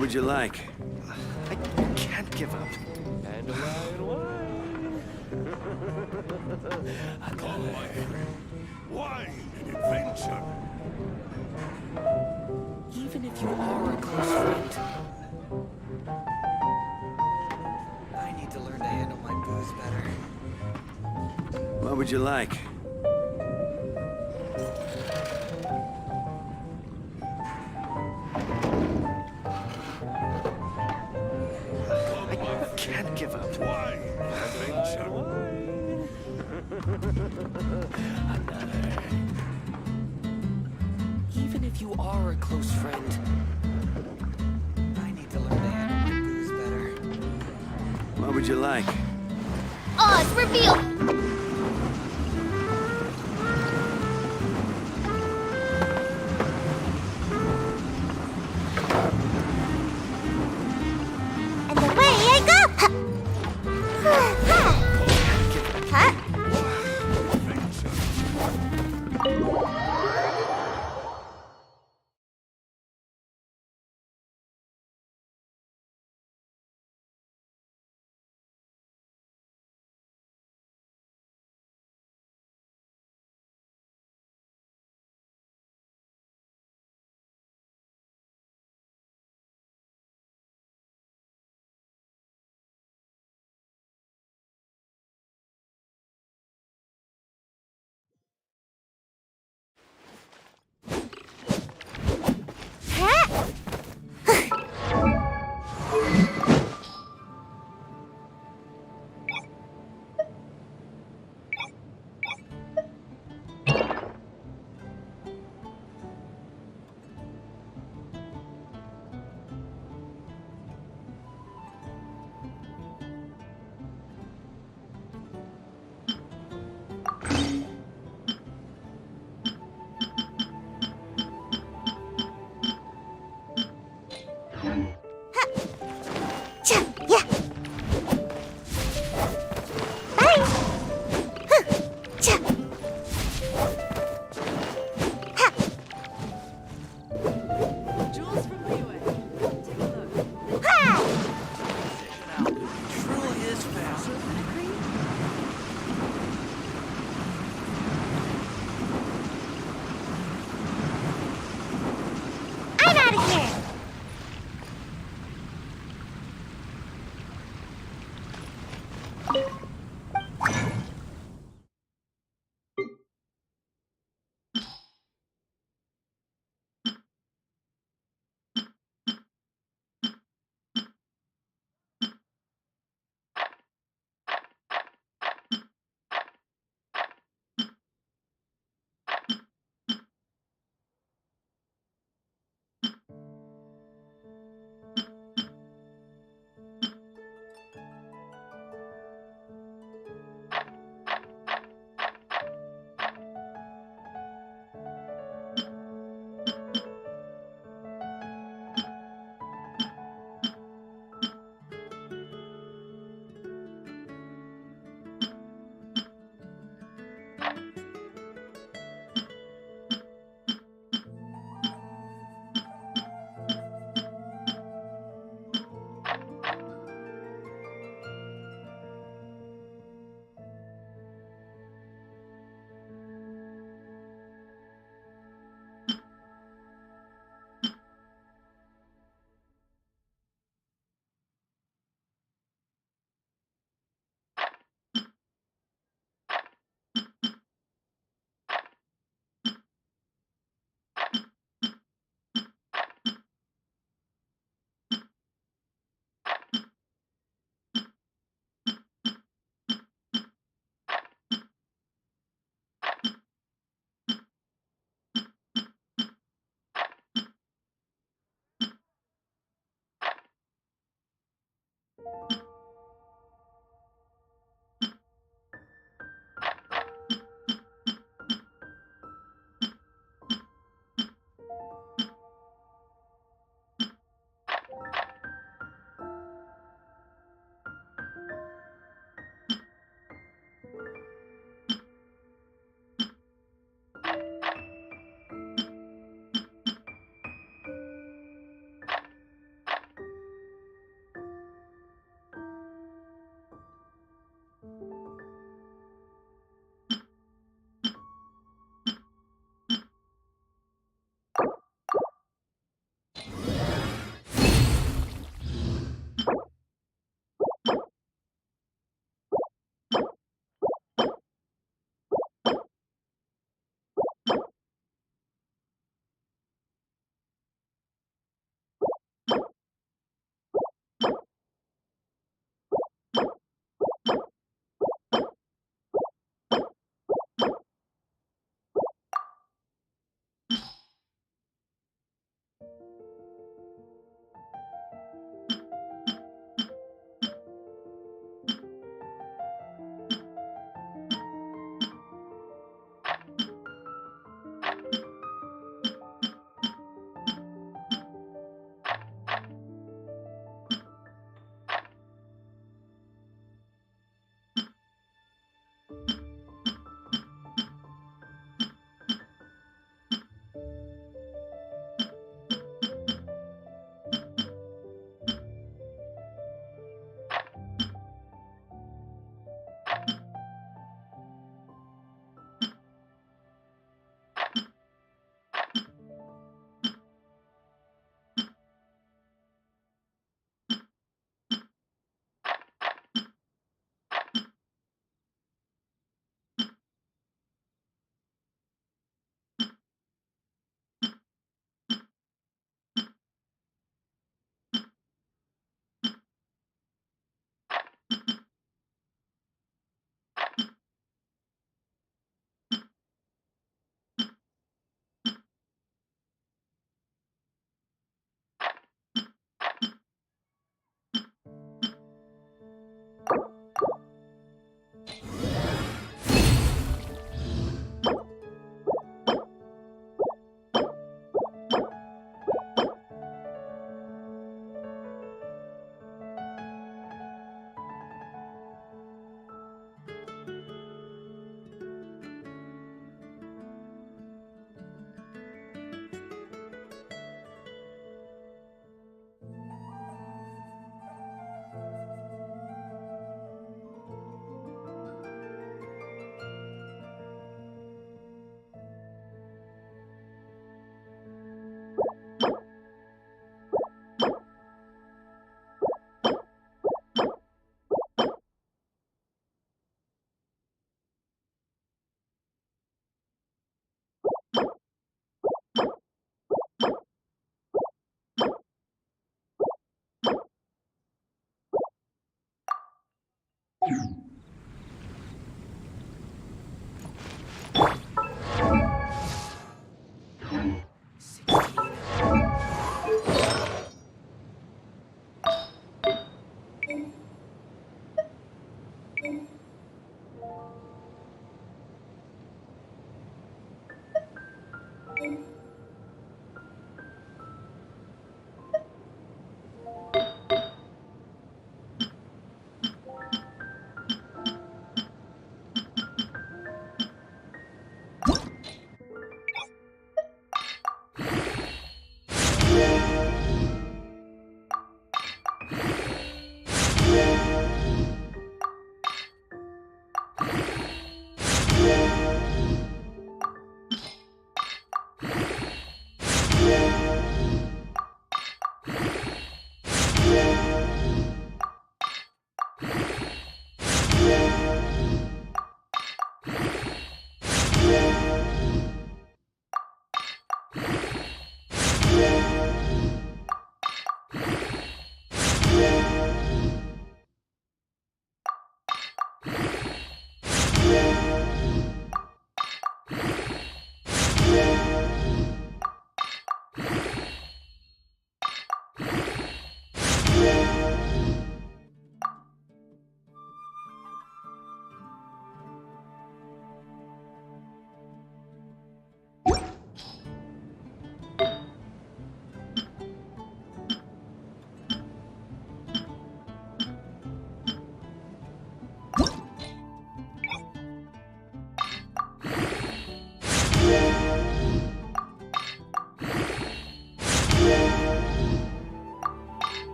What would you like? I can't give up. And wine. Wine and adventure. Even if you are a close friend, I need to learn to handle my booze better. What would you like? I can't give up. Wine and adventure. even if you are a close friend, I need to learn to handle my booze better. What would you like? Oz, reveal!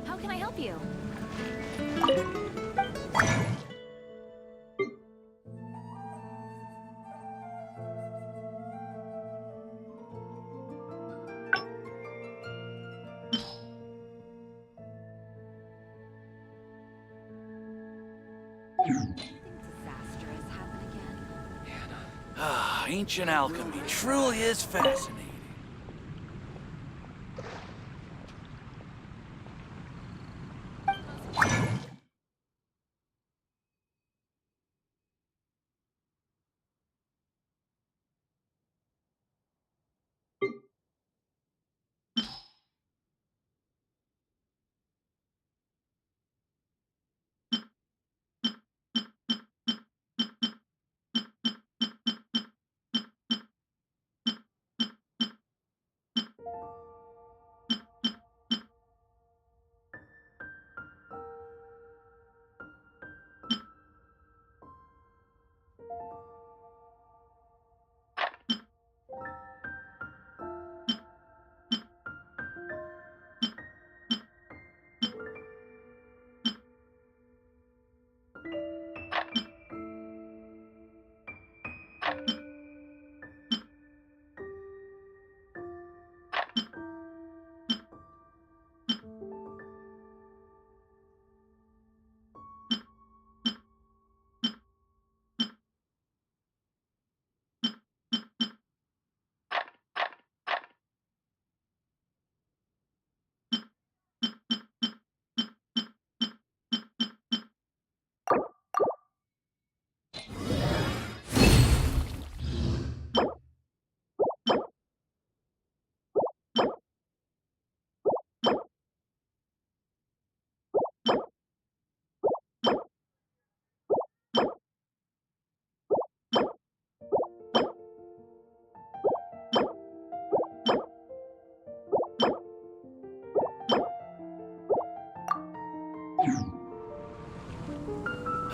How can I help you? Disastrous happen again? Ah, ancient alchemy truly is fascinating.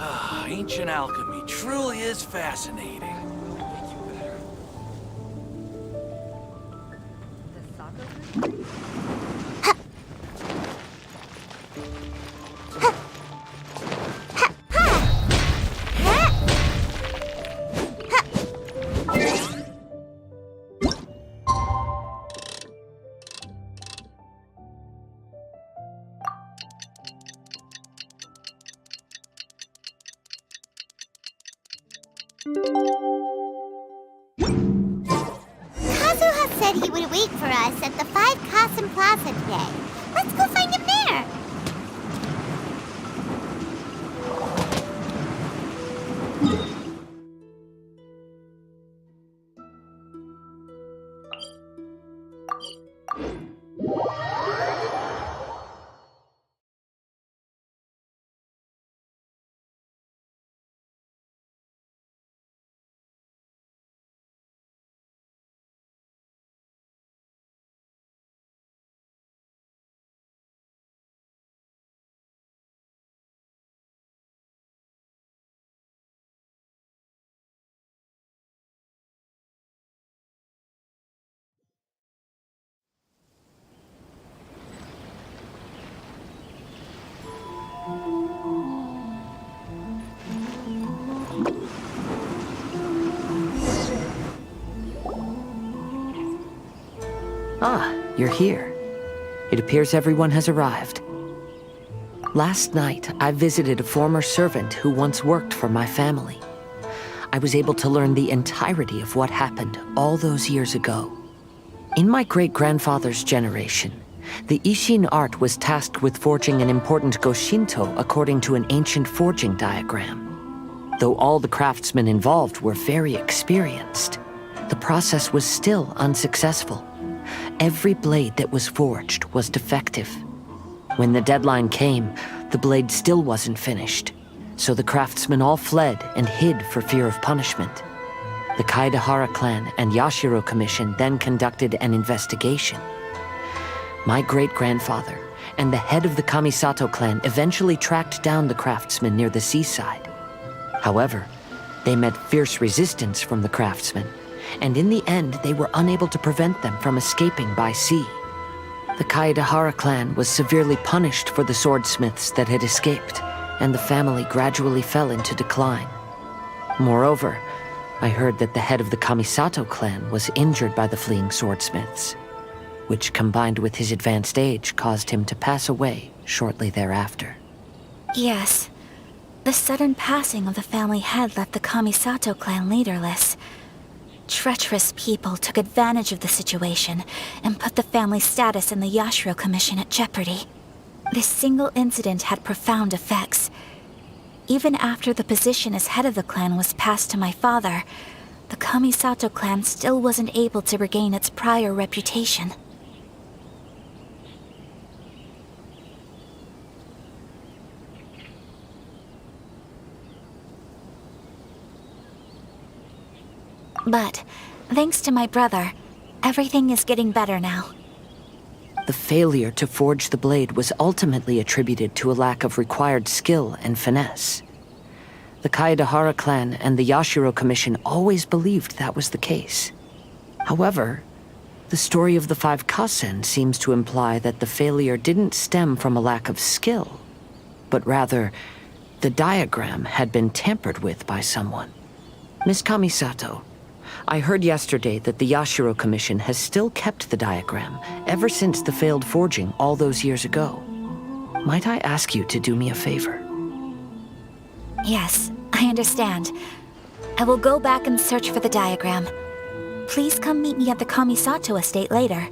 Ah, ancient alchemy truly is fascinating. The soccer group? Kazuha said he would wait for us at the 5 CHASM Plaza today. Let's go find him there. Ah, you're here. It appears everyone has arrived. Last night, I visited a former servant who once worked for my family. I was able to learn the entirety of what happened all those years ago. In my great-grandfather's generation, the Ishin art was tasked with forging an important Goshinto according to an ancient forging diagram. Though all the craftsmen involved were very experienced, the process was still unsuccessful. Every blade that was forged was defective. When the deadline came, the blade still wasn't finished, so the craftsmen all fled and hid for fear of punishment. The Kaedahara clan and Yashiro Commission then conducted an investigation. My great-grandfather and the head of the Kamisato clan eventually tracked down the craftsmen near the seaside. However, they met fierce resistance from the craftsmen, and in the end they were unable to prevent them from escaping by sea. The Kaedahara clan was severely punished for the swordsmiths that had escaped, and the family gradually fell into decline. Moreover, I heard that the head of the Kamisato clan was injured by the fleeing swordsmiths, which combined with his advanced age caused him to pass away shortly thereafter. Yes. The sudden passing of the family head left the Kamisato clan leaderless. Treacherous people took advantage of the situation and put the family's status in the Yashiro Commission at jeopardy. This single incident had profound effects. Even after the position as head of the clan was passed to my father, the Kamisato clan still wasn't able to regain its prior reputation. But, thanks to my brother, everything is getting better now. The failure to forge the blade was ultimately attributed to a lack of required skill and finesse. The Kaedahara clan and the Yashiro Commission always believed that was the case. However, the story of the 5 Kasen seems to imply that the failure didn't stem from a lack of skill, but rather, the diagram had been tampered with by someone. Miss Kamisato, I heard yesterday that the Yashiro Commission has still kept the diagram ever since the failed forging all those years ago. Might I ask you to do me a favor? Yes, I understand. I will go back and search for the diagram. Please come meet me at the Kamisato estate later.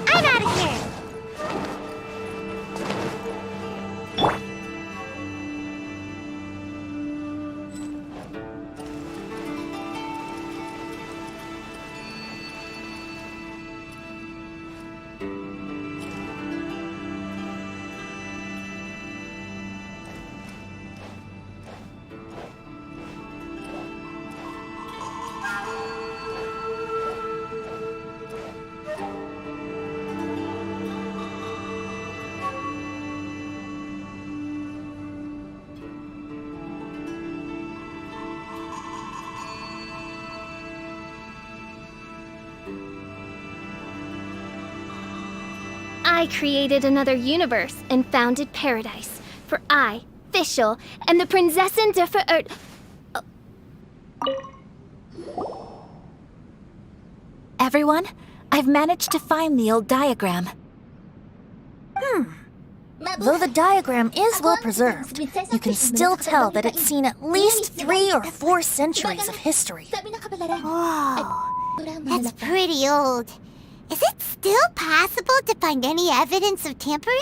I'm out of here! I created another universe and founded paradise, For I, Fischl, am the Prinzessin der Verirrt... Everyone, I've managed to find the old diagram. Though the diagram is well preserved, you can still tell that it's seen at least 3 or 4 centuries of history. Whoa, that's pretty old. Is it still possible to find any evidence of tampering?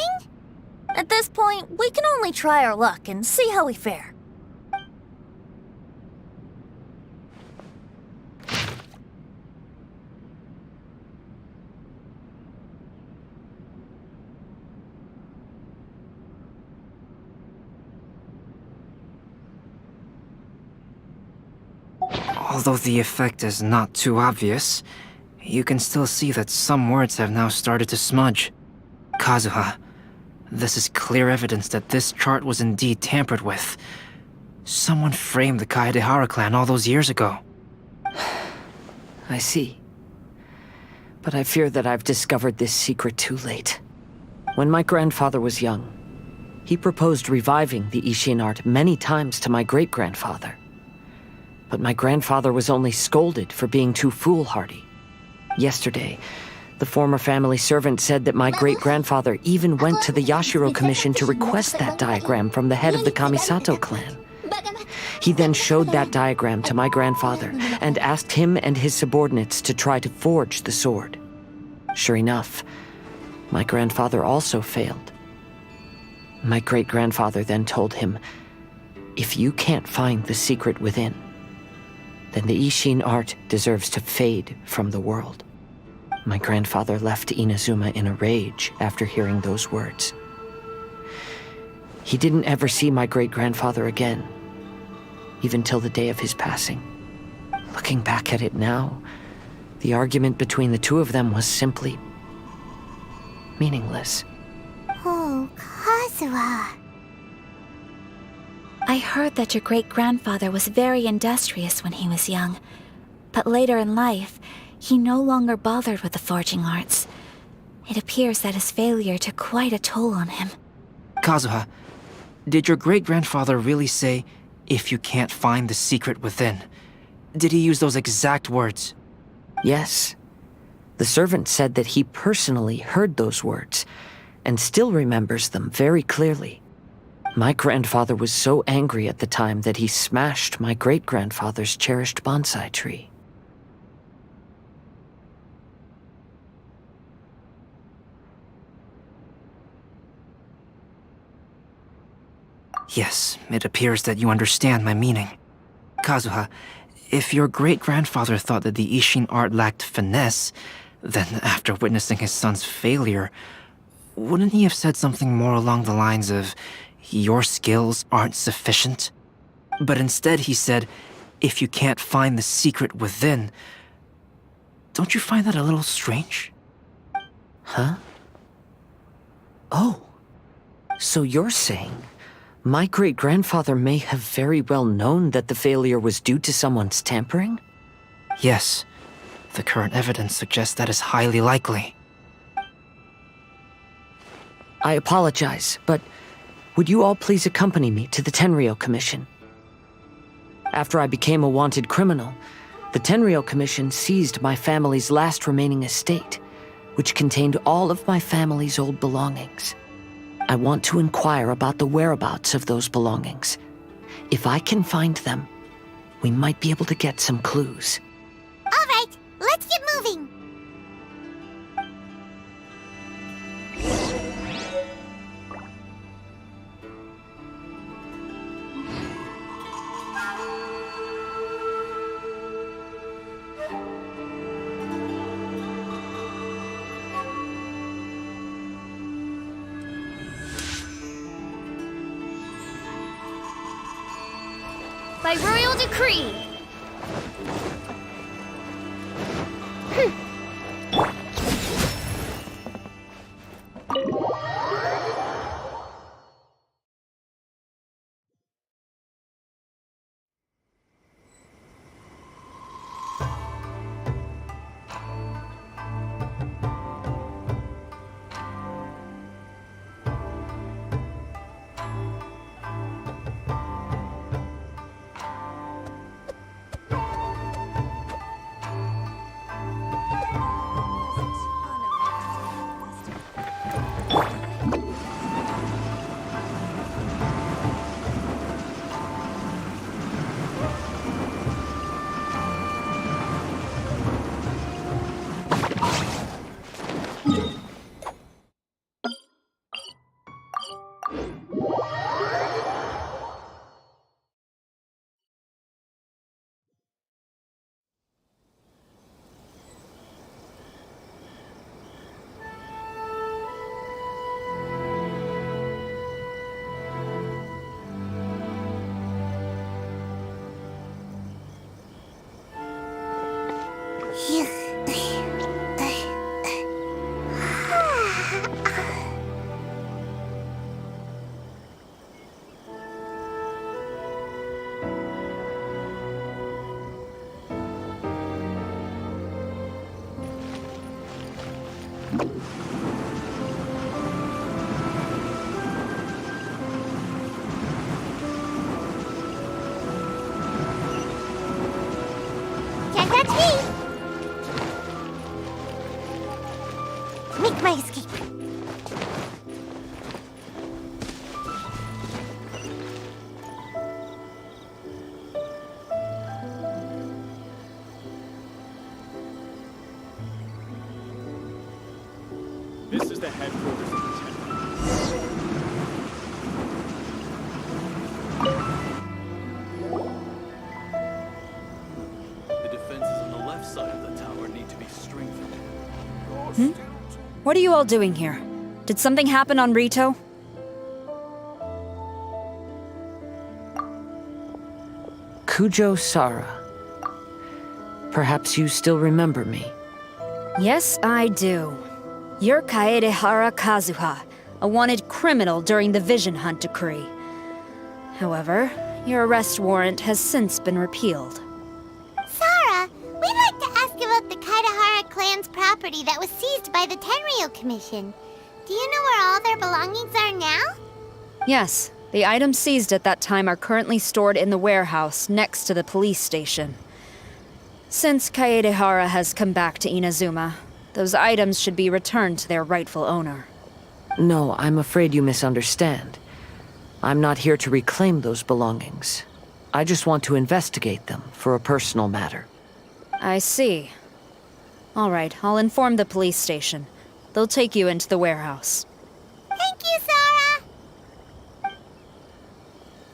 At this point, we can only try our luck and see how we fare. Although the effect is not too obvious, you can still see that some words have now started to smudge. Kazuha, this is clear evidence that this chart was indeed tampered with. Someone framed the Kaedehara clan all those years ago. I see. But I fear that I've discovered this secret too late. When my grandfather was young, he proposed reviving the Ishin art many times to my great-grandfather. But my grandfather was only scolded for being too foolhardy. Yesterday, the former family servant said that my great-grandfather even went to the Yashiro Commission to request that diagram from the head of the Kamisato clan. He then showed that diagram to my grandfather and asked him and his subordinates to try to forge the sword. Sure enough, my grandfather also failed. My great-grandfather then told him, "If you can't find the secret within, then the Ishin art deserves to fade from the world." My grandfather left Inazuma in a rage after hearing those words. He didn't ever see my great-grandfather again, even till the day of his passing. Looking back at it now, the argument between the two of them was simply meaningless. Oh, Kazuha. I heard that your great-grandfather was very industrious when he was young, but later in life, he no longer bothered with the forging arts. It appears that his failure took quite a toll on him. Kazuha, did your great-grandfather really say, "If you can't find the secret within"? Did he use those exact words? Yes. The servant said that he personally heard those words, and still remembers them very clearly. My grandfather was so angry at the time that he smashed my great-grandfather's cherished bonsai tree. Yes, it appears that you understand my meaning. Kazuha, if your great-grandfather thought that the Ishin art lacked finesse, then after witnessing his son's failure, wouldn't he have said something more along the lines of, "Your skills aren't sufficient"? But instead he said, "If you can't find the secret within." Don't you find that a little strange? Huh? Oh. So you're saying my great-grandfather may have very well known that the failure was due to someone's tampering? Yes. The current evidence suggests that is highly likely. I apologize, but would you all please accompany me to the Tenryou Commission? After I became a wanted criminal, the Tenryou Commission seized my family's last remaining estate, which contained all of my family's old belongings. I want to inquire about the whereabouts of those belongings. If I can find them, we might be able to get some clues. All right, let's get moving. By royal decree. Can't catch me! Make my escape. This is the headquarters of the The defenses on the left side of the tower need to be strengthened. What are you all doing here? Did something happen on Rito? Kujo Sara. Perhaps you still remember me. Yes, I do. You're Kaedehara Kazuha, a wanted criminal during the Vision Hunt decree. However, your arrest warrant has since been repealed. Sara, we'd like to ask about the Kaedehara clan's property that was seized by the Tenryou Commission. Do you know where all their belongings are now? Yes, the items seized at that time are currently stored in the warehouse next to the police station. Since Kaedehara has come back to Inazuma, those items should be returned to their rightful owner. No, I'm afraid you misunderstand. I'm not here to reclaim those belongings. I just want to investigate them for a personal matter. I see. All right, I'll inform the police station. They'll take you into the warehouse. Thank you,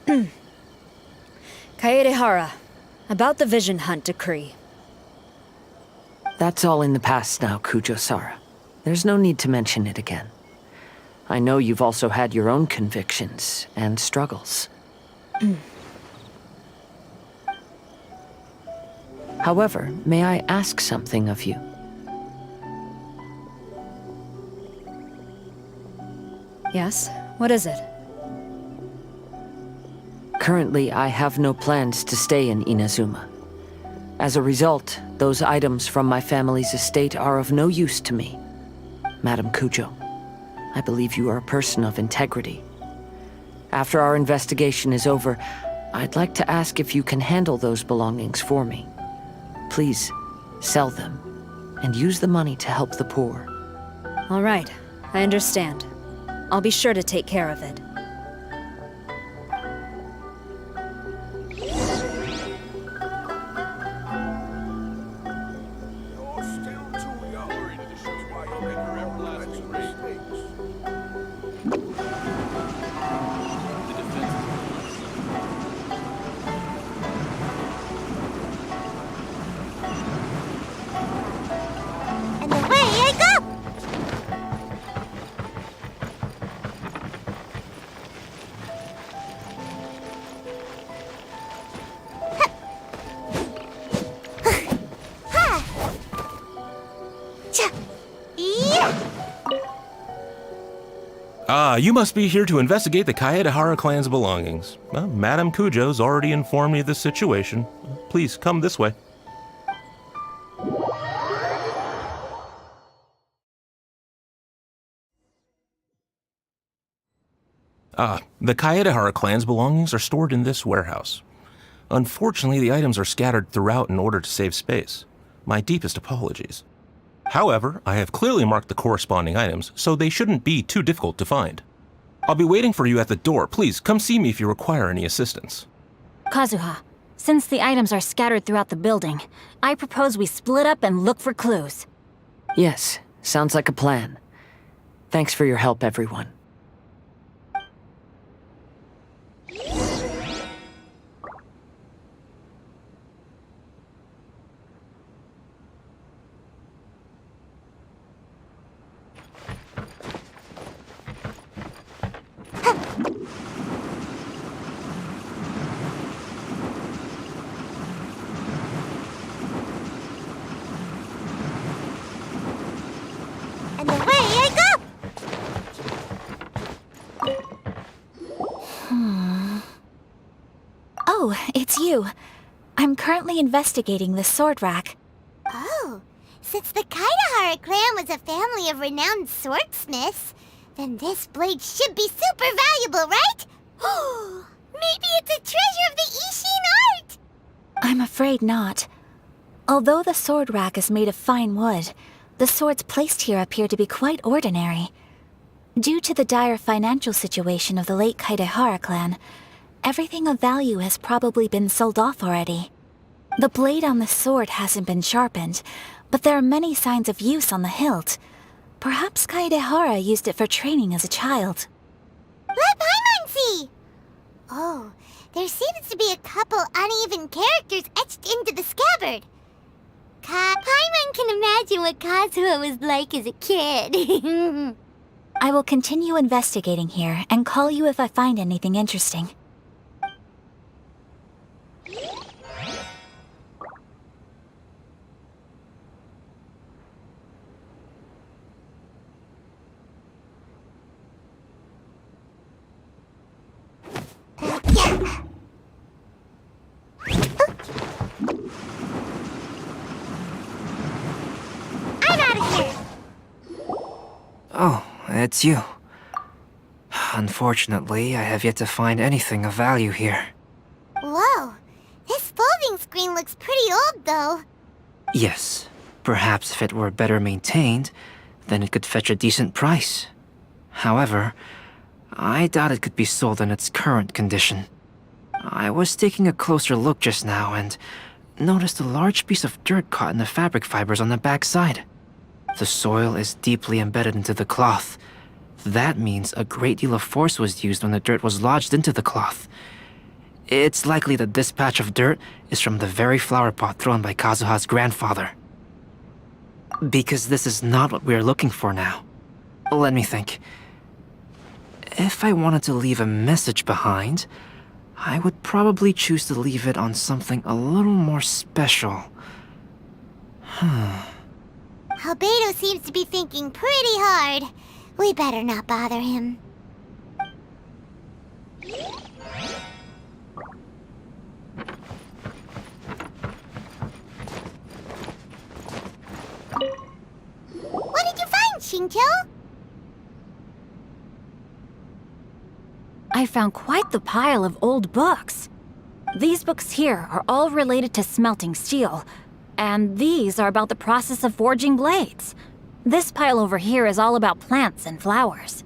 Sara! Kaedehara, about the Vision Hunt decree. That's all in the past now, Kujo Sara. There's no need to mention it again. I know you've also had your own convictions and struggles. However, may I ask something of you? Yes? What is it? Currently, I have no plans to stay in Inazuma. As a result, those items from my family's estate are of no use to me. Madam Kujo, I believe you are a person of integrity. After our investigation is over, I'd like to ask if you can handle those belongings for me. Please, sell them, and use the money to help the poor. All right, I understand. I'll be sure to take care of it. And away I go! Ah, you must be here to investigate the Kaedehara clan's belongings. Well, Madame Kujo's already informed me of the situation. Please, come this way. The Kaedehara clan's belongings are stored in this warehouse. Unfortunately, the items are scattered throughout in order to save space. My deepest apologies. However, I have clearly marked the corresponding items, so they shouldn't be too difficult to find. I'll be waiting for you at the door. Please, come see me if you require any assistance. Kazuha, since the items are scattered throughout the building, I propose we split up and look for clues. Yes, sounds like a plan. Thanks for your help, everyone. And away I go! Oh, it's you. I'm currently investigating the sword rack. Oh, since the Kaedehara clan was a family of renowned swordsmiths, then this blade should be super valuable, right? Maybe it's a treasure of the Ishin art! I'm afraid not. Although the sword rack is made of fine wood, the swords placed here appear to be quite ordinary. Due to the dire financial situation of the late Kaedehara clan, everything of value has probably been sold off already. The blade on the sword hasn't been sharpened, but there are many signs of use on the hilt. Perhaps Kaedehara used it for training as a child. Let Paimon see! Oh, there seems to be a couple uneven characters etched into the scabbard. Paimon can imagine what Kazuha was like as a kid. I will continue investigating here and call you if I find anything interesting. Oh, it's you. Unfortunately, I have yet to find anything of value here. Whoa, this folding screen looks pretty old though. Yes, perhaps if it were better maintained, then it could fetch a decent price. However, I doubt it could be sold in its current condition. I was taking a closer look just now and noticed a large piece of dirt caught in the fabric fibers on the back side. The soil is deeply embedded into the cloth. That means a great deal of force was used when the dirt was lodged into the cloth. It's likely that this patch of dirt is from the very flower pot thrown by Kazuha's grandfather. Because this is not what we are looking for now. Let me think. If I wanted to leave a message behind, I would probably choose to leave it on something a little more special. Albedo seems to be thinking pretty hard. We better not bother him. What did you find, Shincho? I found quite the pile of old books. These books here are all related to smelting steel, and these are about the process of forging blades. This pile over here is all about plants and flowers.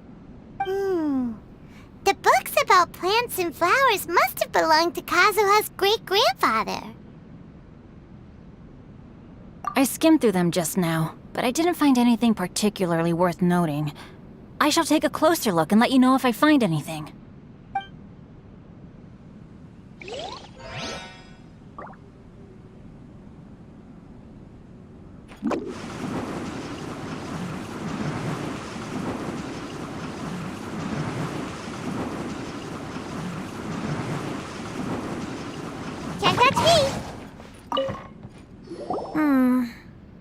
The books about plants and flowers must have belonged to Kazuha's great-grandfather. I skimmed through them just now, but I didn't find anything particularly worth noting. I shall take a closer look and let you know if I find anything.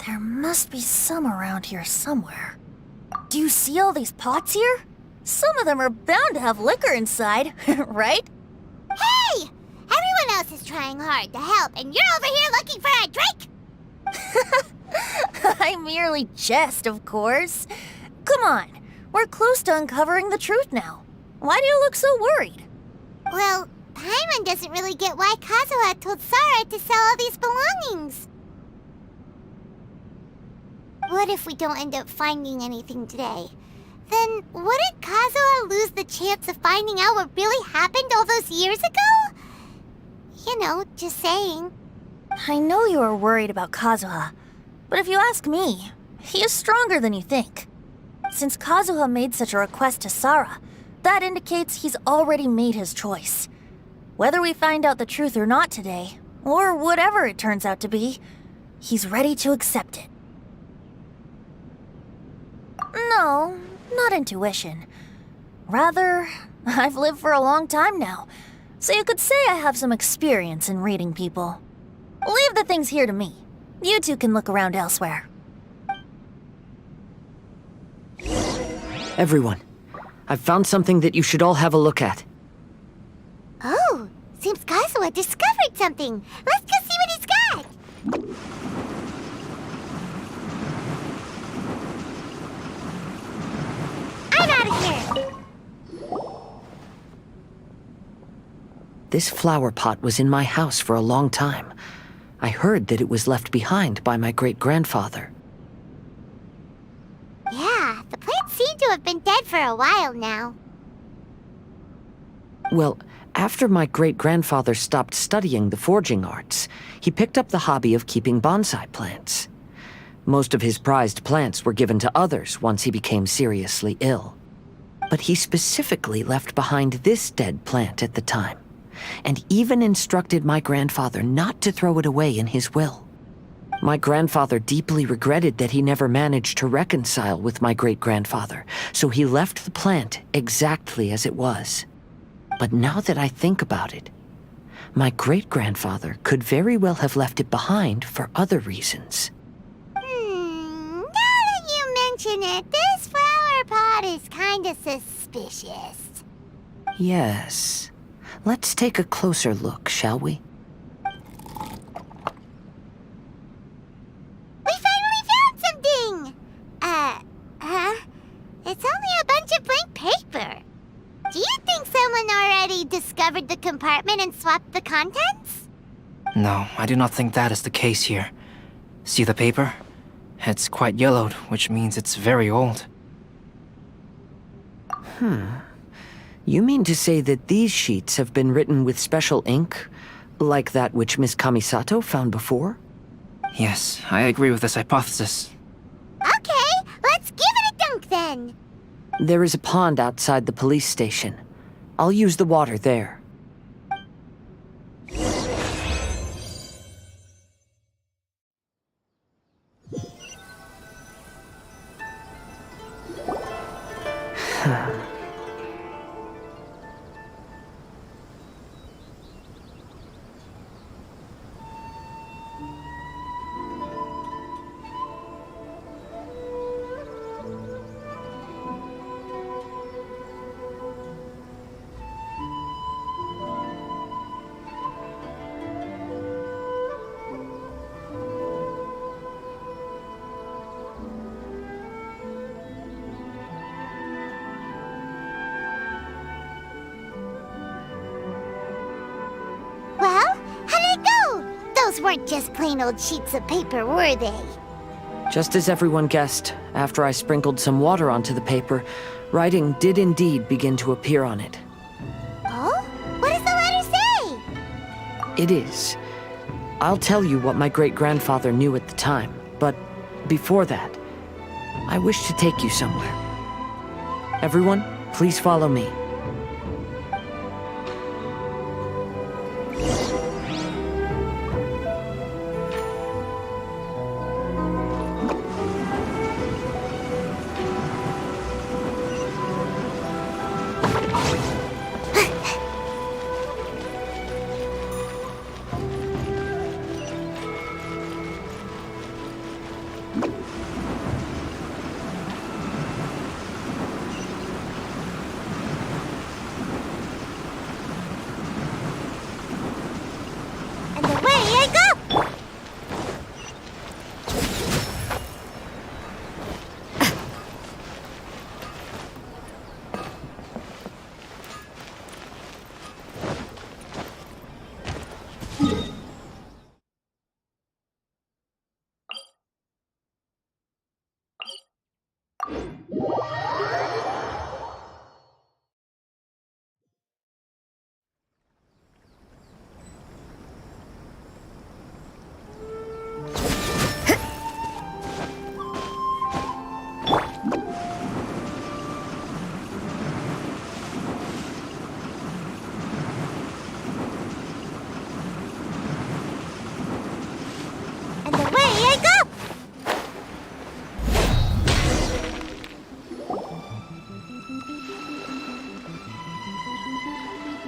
There must be some around here somewhere. Do you see all these pots here? Some of them are bound to have liquor inside, right? Hey! Everyone else is trying hard to help, and you're over here looking for a drink! I merely jest, of course. Come on, we're close to uncovering the truth now. Why do you look so worried? Well, Paimon doesn't really get why Kazuha told Sarah to sell all these belongings. What if we don't end up finding anything today? Then wouldn't Kazuha lose the chance of finding out what really happened all those years ago? You know, just saying. I know you are worried about Kazuha, but if you ask me, he is stronger than you think. Since Kazuha made such a request to Sarah, that indicates he's already made his choice. Whether we find out the truth or not today, or whatever it turns out to be, he's ready to accept it. No, not intuition. Rather, I've lived for a long time now, so you could say I have some experience in reading people. Leave the things here to me. You two can look around elsewhere. Everyone, I've found something that you should all have a look at. Oh, seems Kazuha discovered something. Let's go see what he's got. I'm out of here. This flower pot was in my house for a long time. I heard that it was left behind by my great-grandfather. Yeah, the plants seem to have been dead for a while now. Well, after my great-grandfather stopped studying the forging arts, he picked up the hobby of keeping bonsai plants. Most of his prized plants were given to others once he became seriously ill. But he specifically left behind this dead plant at the time, and even instructed my grandfather not to throw it away in his will. My grandfather deeply regretted that he never managed to reconcile with my great-grandfather, so he left the plant exactly as it was. But now that I think about it, my great-grandfather could very well have left it behind for other reasons. Now that you mention it, this flower pot is kinda suspicious. Yes. Let's take a closer look, shall we? We finally found something! It's only a bunch of blank paper. Do you think someone already discovered the compartment and swapped the contents? No, I do not think that is the case here. See the paper? It's quite yellowed, which means it's very old. You mean to say that these sheets have been written with special ink, like that which Miss Kamisato found before? Yes, I agree with this hypothesis. Okay, let's give it a dunk then. There is a pond outside the police station. I'll use the water there. Well, how did it go? Those weren't just plain old sheets of paper, were they? Just as everyone guessed, after I sprinkled some water onto the paper, writing did indeed begin to appear on it. Oh? What does the letter say? It is. I'll tell you what my great-grandfather knew at the time, but before that, I wish to take you somewhere. Everyone, please follow me. And away I go! And away I go!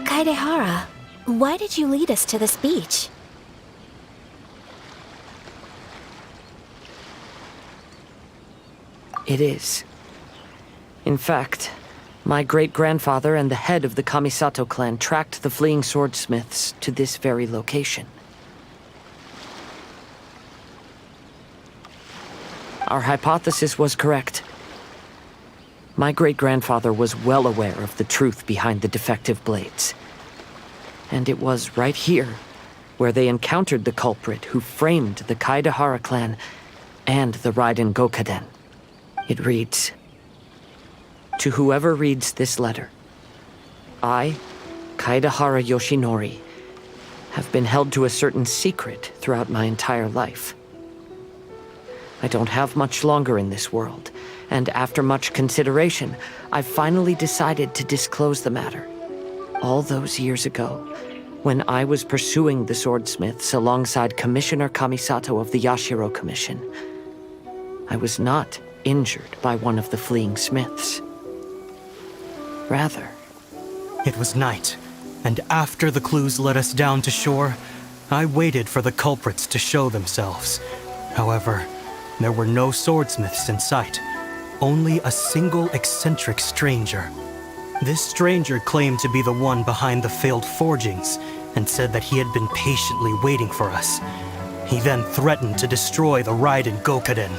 Kaedehara, why did you lead us to this beach? It is. In fact, my great-grandfather and the head of the Kamisato clan tracked the fleeing swordsmiths to this very location. Our hypothesis was correct. My great-grandfather was well aware of the truth behind the defective blades. And it was right here where they encountered the culprit who framed the Kaedehara clan and the Raiden Gokaden. It reads, "To whoever reads this letter, I, Kaedehara Yoshinori, have been held to a certain secret throughout my entire life. I don't have much longer in this world, and after much consideration, I finally decided to disclose the matter. All those years ago, when I was pursuing the swordsmiths alongside Commissioner Kamisato of the Yashiro Commission, I was not injured by one of the fleeing smiths. Rather, it was night, and after the clues led us down to shore, I waited for the culprits to show themselves. However, there were no swordsmiths in sight, only a single eccentric stranger. This stranger claimed to be the one behind the failed forgings and said that he had been patiently waiting for us. He then threatened to destroy the Raiden Gokaden.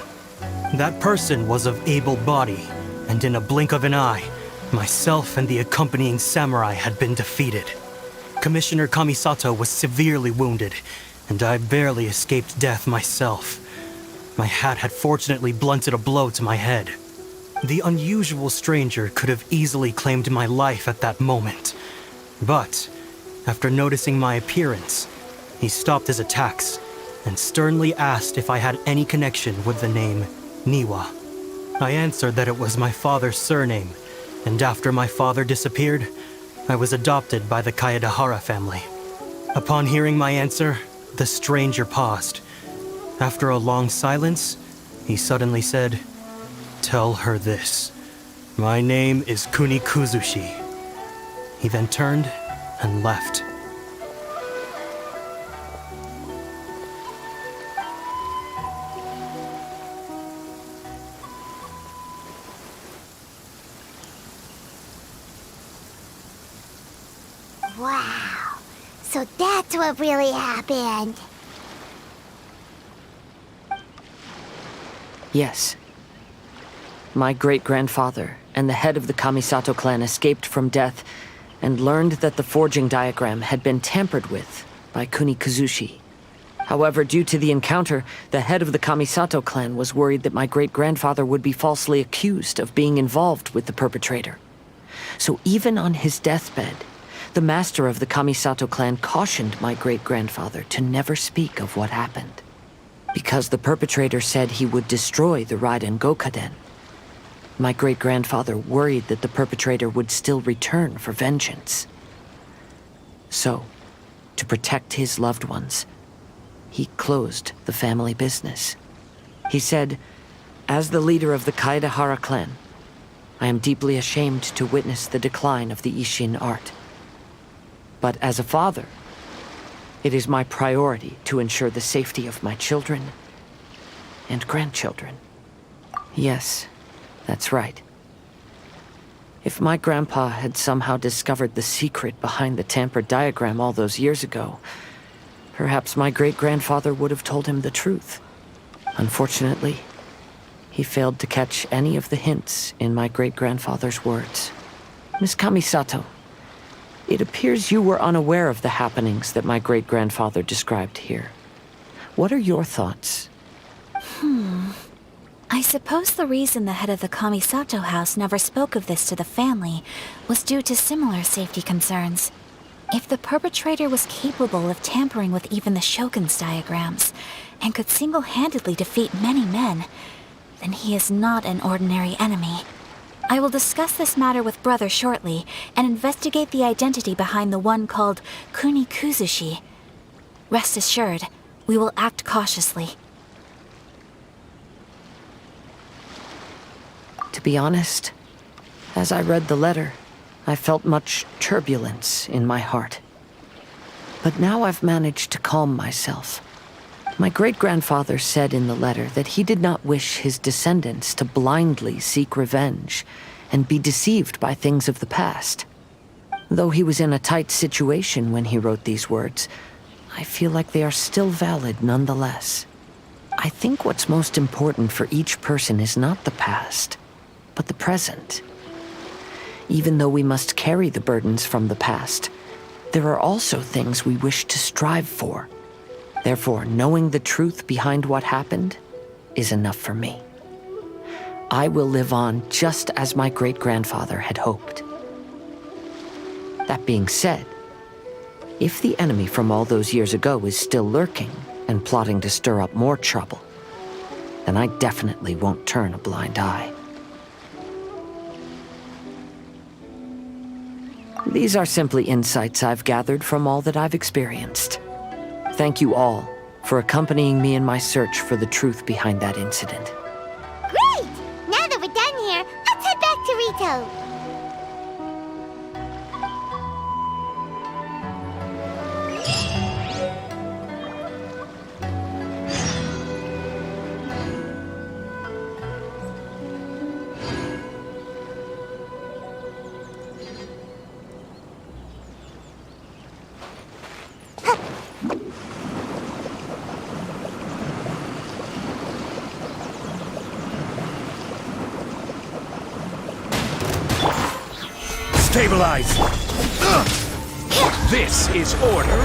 That person was of able body, and in a blink of an eye, myself and the accompanying samurai had been defeated. Commissioner Kamisato was severely wounded, and I barely escaped death myself. My hat had fortunately blunted a blow to my head. The unusual stranger could have easily claimed my life at that moment. But, after noticing my appearance, he stopped his attacks and sternly asked if I had any connection with the name Niwa. I answered that it was my father's surname, and after my father disappeared, I was adopted by the Kaedehara family. Upon hearing my answer, the stranger paused. After a long silence, he suddenly said, "Tell her this. My name is Kunikuzushi." He then turned and left. Wow. So that's what really happened. Yes. My great-grandfather and the head of the Kamisato clan escaped from death and learned that the forging diagram had been tampered with by Kunikuzushi. However, due to the encounter, the head of the Kamisato clan was worried that my great-grandfather would be falsely accused of being involved with the perpetrator. So even on his deathbed, the master of the Kamisato clan cautioned my great-grandfather to never speak of what happened, because the perpetrator said he would destroy the Raiden Gokaden. My great-grandfather worried that the perpetrator would still return for vengeance. So, to protect his loved ones, he closed the family business. He said, "As the leader of the Kaedehara clan, I am deeply ashamed to witness the decline of the Ishin art. But as a father, it is my priority to ensure the safety of my children and grandchildren." Yes, that's right. If my grandpa had somehow discovered the secret behind the tampered diagram all those years ago, perhaps my great-grandfather would have told him the truth. Unfortunately, he failed to catch any of the hints in my great-grandfather's words. Miss Kamisato, it appears you were unaware of the happenings that my great-grandfather described here. What are your thoughts? I suppose the reason the head of the Kamisato house never spoke of this to the family was due to similar safety concerns. If the perpetrator was capable of tampering with even the Shogun's diagrams, and could single-handedly defeat many men, then he is not an ordinary enemy. I will discuss this matter with Brother shortly, and investigate the identity behind the one called Kunikuzushi. Rest assured, we will act cautiously. To be honest, as I read the letter, I felt much turbulence in my heart. But now I've managed to calm myself. My great-grandfather said in the letter that he did not wish his descendants to blindly seek revenge and be deceived by things of the past. Though he was in a tight situation when he wrote these words, I feel like they are still valid nonetheless. I think what's most important for each person is not the past, but the present. Even though we must carry the burdens from the past, there are also things we wish to strive for. Therefore, knowing the truth behind what happened is enough for me. I will live on just as my great-grandfather had hoped. That being said, if the enemy from all those years ago is still lurking and plotting to stir up more trouble, then I definitely won't turn a blind eye. These are simply insights I've gathered from all that I've experienced. Thank you all for accompanying me in my search for the truth behind that incident. Great! Now that we're done here, let's head back to Rito. Stabilize! This is order!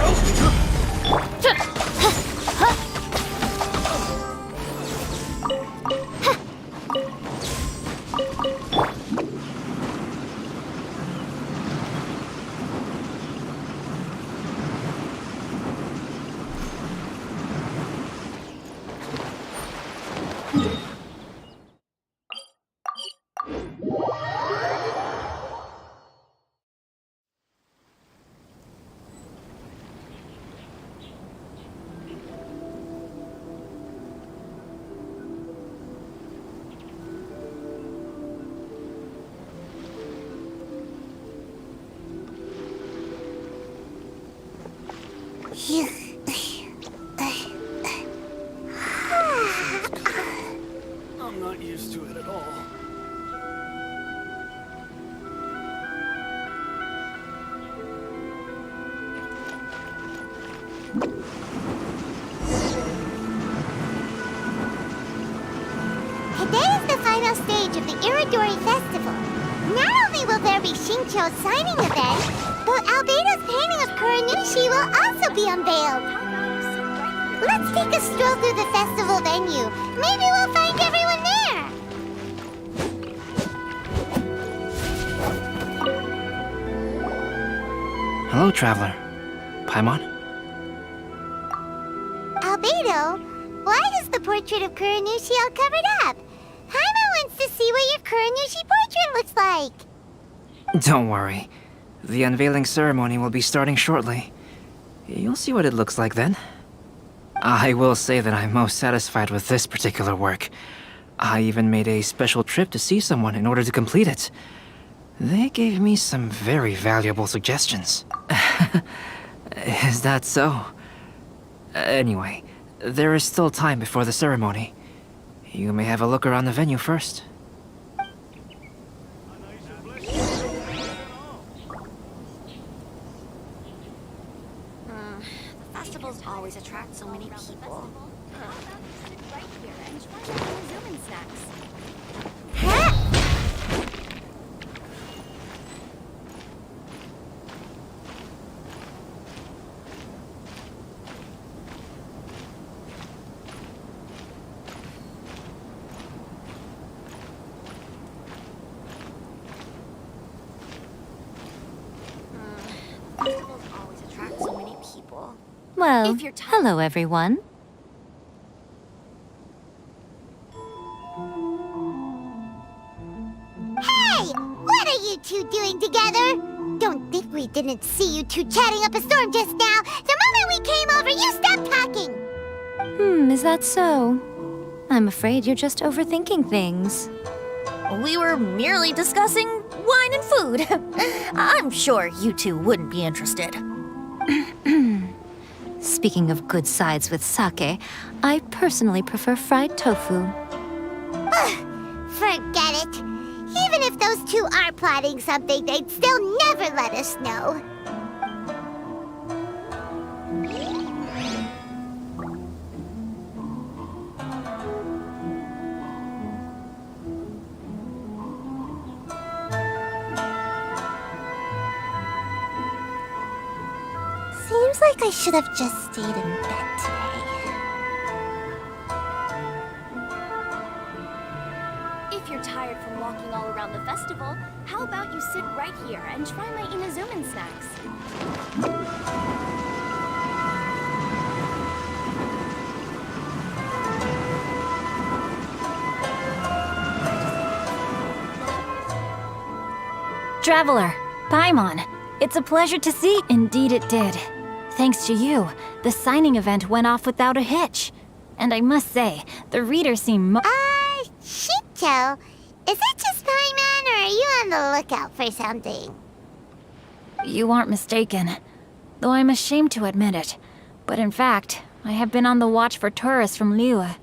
I'm not used to it at all. Today is the final stage of the Iridori Festival. Not only will there be Shincho's signing event, but Albedo's painting of Kuranushi will also be unveiled. Let's take a stroll through the festival venue. Maybe we'll find everyone there. Hello, traveler. Paimon? Albedo, why is the portrait of Kuranushi all covered up? Paimon wants to see what your Kuranushi portrait looks like. Don't worry. The unveiling ceremony will be starting shortly. You'll see what it looks like then. I will say that I'm most satisfied with this particular work. I even made a special trip to see someone in order to complete it. They gave me some very valuable suggestions. Is that so? Anyway, there is still time before the ceremony. You may have a look around the venue first. The festivals always attract so many people. Right here, and try zoom-in snacks. Festivals always attract so many people. Well, hello everyone. Hey! What are you two doing together? Don't think we didn't see you two chatting up a storm just now. The moment we came over, you stopped talking. Is that so? I'm afraid you're just overthinking things. We were merely discussing wine and food. I'm sure you two wouldn't be interested. Speaking of good sides with sake, I personally prefer fried tofu. Forget it. Even if those two are plotting something, they'd still never let us know. I should have just stayed in bed today. If you're tired from walking all around the festival, how about you sit right here and try my Inazuman snacks? Traveler, Paimon, it's a pleasure to see. Indeed it did. Thanks to you, the signing event went off without a hitch. And I must say, the readers seem Shito, is it just Paimon, or are you on the lookout for something? You aren't mistaken. Though I'm ashamed to admit it. But in fact, I have been on the watch for tourists from Liyue.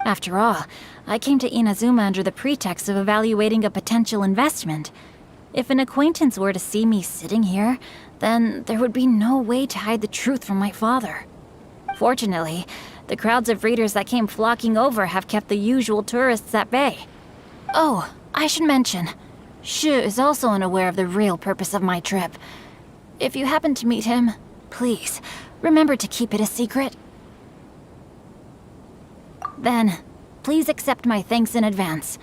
After all, I came to Inazuma under the pretext of evaluating a potential investment. If an acquaintance were to see me sitting here, then there would be no way to hide the truth from my father. Fortunately, the crowds of readers that came flocking over have kept the usual tourists at bay. Oh, I should mention, Shu is also unaware of the real purpose of my trip. If you happen to meet him, please, remember to keep it a secret. Then, please accept my thanks in advance.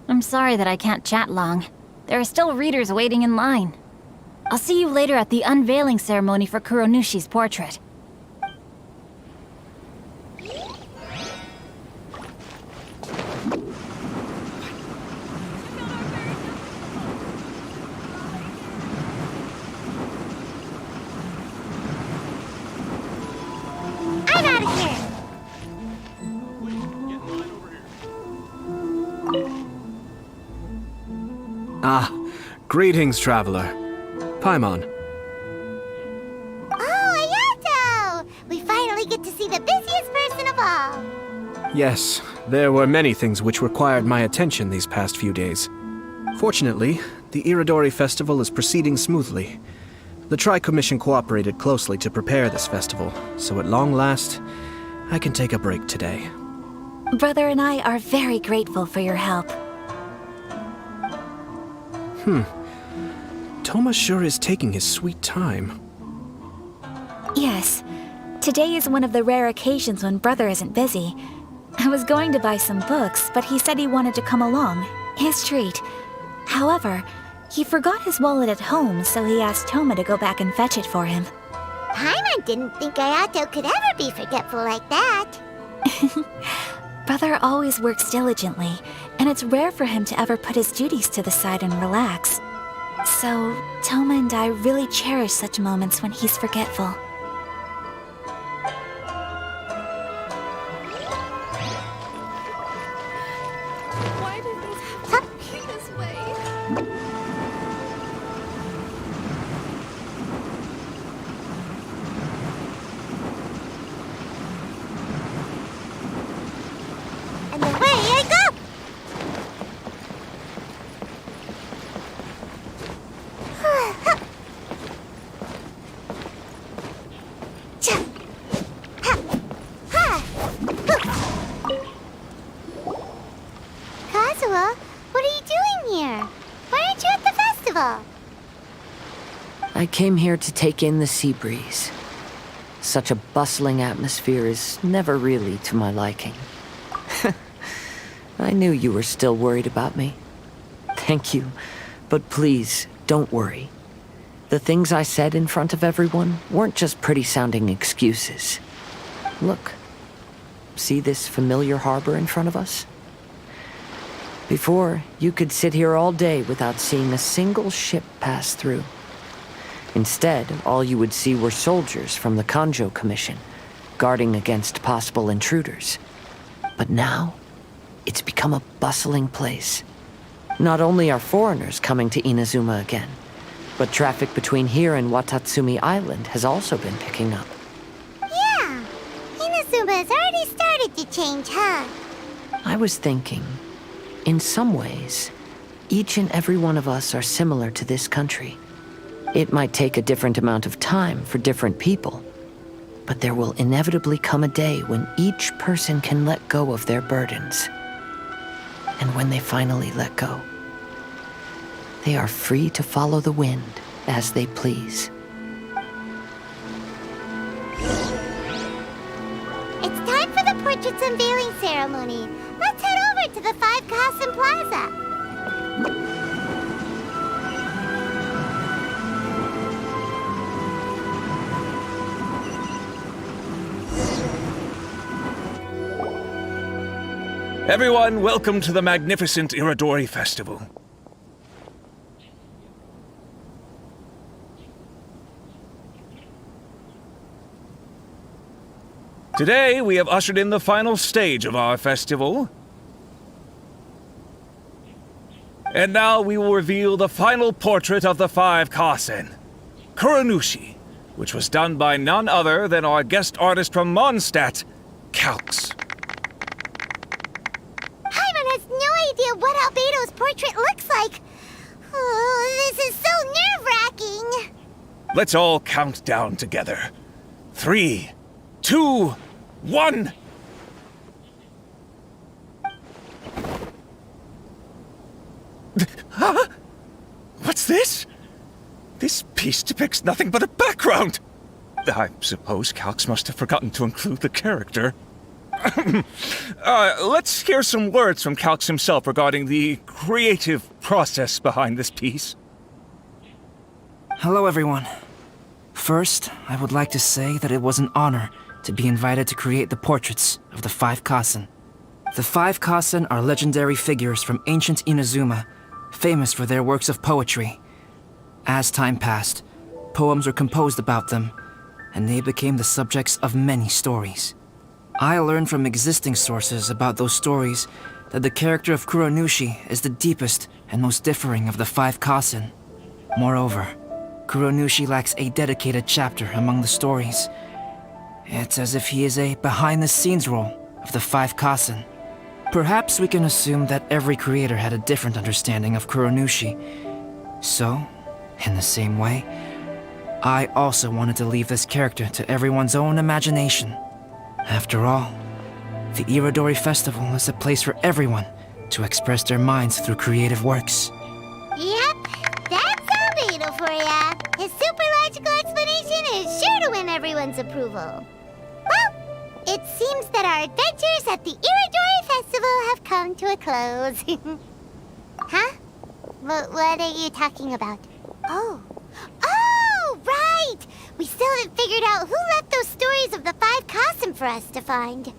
I'm sorry that I can't chat long. There are still readers waiting in line. I'll see you later at the unveiling ceremony for Kuronushi's portrait. I'm out of here! Ah, greetings, traveler. Paimon. Oh, Ayato! We finally get to see the busiest person of all. Yes, there were many things which required my attention these past few days. Fortunately, the Iridori Festival is proceeding smoothly. The Tri-Commission cooperated closely to prepare this festival, so at long last, I can take a break today. Brother and I are very grateful for your help. Toma sure is taking his sweet time. Yes. Today is one of the rare occasions when Brother isn't busy. I was going to buy some books, but he said he wanted to come along. His treat. However, he forgot his wallet at home, so he asked Toma to go back and fetch it for him. Paimon didn't think Ayato could ever be forgetful like that. Brother always works diligently, and it's rare for him to ever put his duties to the side and relax. So, Toma and I really cherish such moments when he's forgetful. Why did these have to be this way? And away I go! Kazuha, what are you doing here? Why aren't you at the festival? I came here to take in the sea breeze. Such a bustling atmosphere is never really to my liking. I knew you were still worried about me. Thank you, but please, don't worry. The things I said in front of everyone weren't just pretty-sounding excuses. Look. See this familiar harbor in front of us? Before, you could sit here all day without seeing a single ship pass through. Instead, all you would see were soldiers from the Kanjo Commission, guarding against possible intruders. But now, it's become a bustling place. Not only are foreigners coming to Inazuma again, but traffic between here and Watatsumi Island has also been picking up. Yeah, Inazuma has already started to change, huh? I was thinking, in some ways, each and every one of us are similar to this country. It might take a different amount of time for different people, but there will inevitably come a day when each person can let go of their burdens. And when they finally let go, they are free to follow the wind as they please. It's time for the portrait's unveiling ceremony. Let's head over to the 5 CHASM Plaza. Everyone, welcome to the magnificent Irodori Festival. Today, we have ushered in the final stage of our festival. And now we will reveal the final portrait of the 5 Kasen, Kuronushi, which was done by none other than our guest artist from Mondstadt, Calx. Paimon has no idea what Albedo's portrait looks like. Oh, this is so nerve-wracking. Let's all count down together. 3, 2, 1. Huh? What's this? This piece depicts nothing but a background. I suppose Calx must have forgotten to include the character. Let's hear some words from Calx himself regarding the creative process behind this piece. Hello, everyone. First, I would like to say that it was an honor to be invited to create the portraits of the 5 Kasen. The 5 Kasen are legendary figures from ancient Inazuma, famous for their works of poetry. As time passed, poems were composed about them, and they became the subjects of many stories. I learned from existing sources about those stories that the character of Kuronushi is the deepest and most differing of the 5 Kasen. Moreover, Kuronushi lacks a dedicated chapter among the stories. It's as if he is a behind-the-scenes role of the 5 Kasen. Perhaps we can assume that every creator had a different understanding of Kuronushi. So, in the same way, I also wanted to leave this character to everyone's own imagination. After all, the Irodori Festival is a place for everyone to express their minds through creative works. Yep, that's Albedo for ya. His super logical explanation is sure to win everyone's approval. Well, it seems that our adventures at the Irodori Festival have come to a close. Huh? What are you talking about? Oh, right! We still haven't figured out who left those stories of the 5 Kasen for us to find.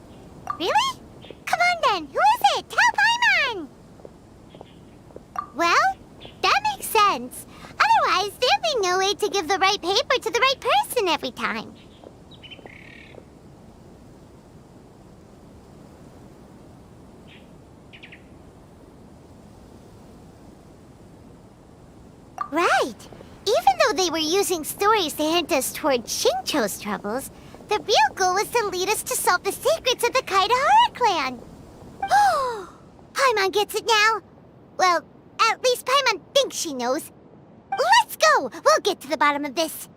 Really? Come on then, who is it? Tell Paimon! Well, that makes sense. Otherwise, there'd be no way to give the right paper to the right person every time. Right. Even though they were using stories to hint us toward Shincho's troubles, the real goal was to lead us to solve the secrets of the Kaidahara clan. Oh, Paimon gets it now. Well, at least Paimon thinks she knows. Let's go! We'll get to the bottom of this.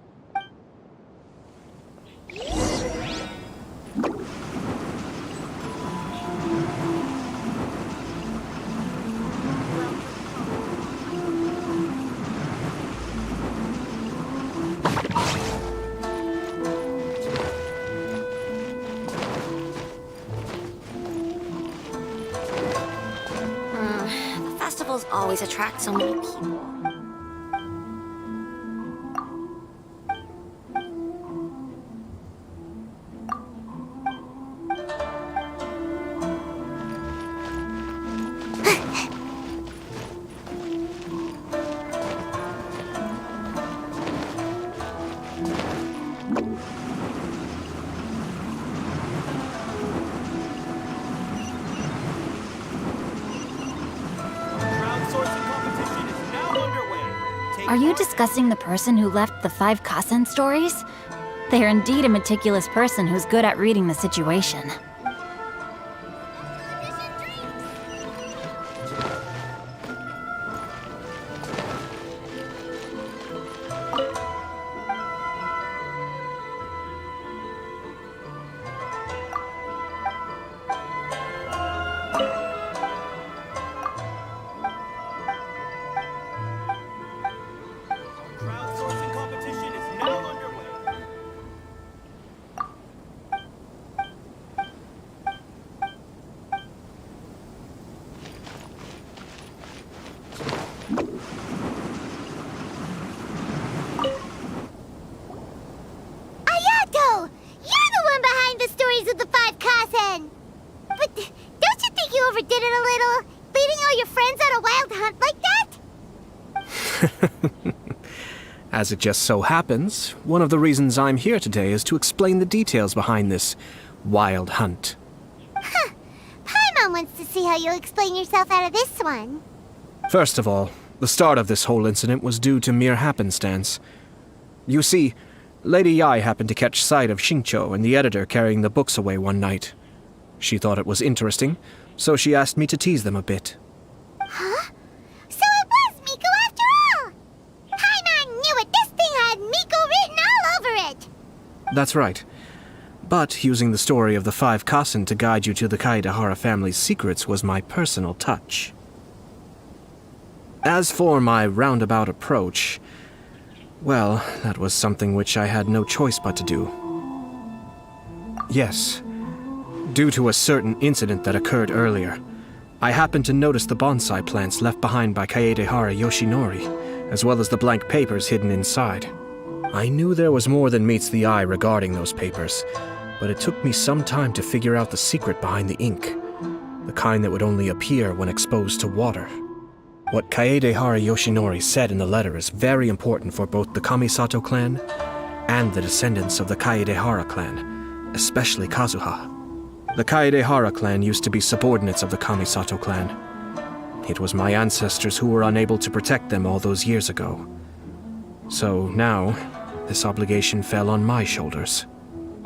The festivals always attract so many people. Are you discussing the person who left the 5 Kasen stories? They are indeed a meticulous person who's good at reading the situation. overdid it a little? Leading all your friends on a wild hunt like that? As it just so happens, one of the reasons I'm here today is to explain the details behind this wild hunt. Huh. Paimon wants to see how you'll explain yourself out of this one. First of all, the start of this whole incident was due to mere happenstance. You see, Lady Yai happened to catch sight of Xingqiu and the editor carrying the books away one night. She thought it was interesting, so she asked me to tease them a bit. Huh? So it was Miko after all! Paimon knew it! This thing had Miko written all over it! That's right. But using the story of the 5 Kasen to guide you to the Kaedehara family's secrets was my personal touch. As for my roundabout approach, well, that was something which I had no choice but to do. Yes, due to a certain incident that occurred earlier, I happened to notice the bonsai plants left behind by Kaedehara Yoshinori, as well as the blank papers hidden inside. I knew there was more than meets the eye regarding those papers, but it took me some time to figure out the secret behind the ink, the kind that would only appear when exposed to water. What Kaedehara Yoshinori said in the letter is very important for both the Kamisato clan and the descendants of the Kaedehara clan, especially Kazuha. The Kaedehara clan used to be subordinates of the Kamisato clan. It was my ancestors who were unable to protect them all those years ago. So now, this obligation fell on my shoulders.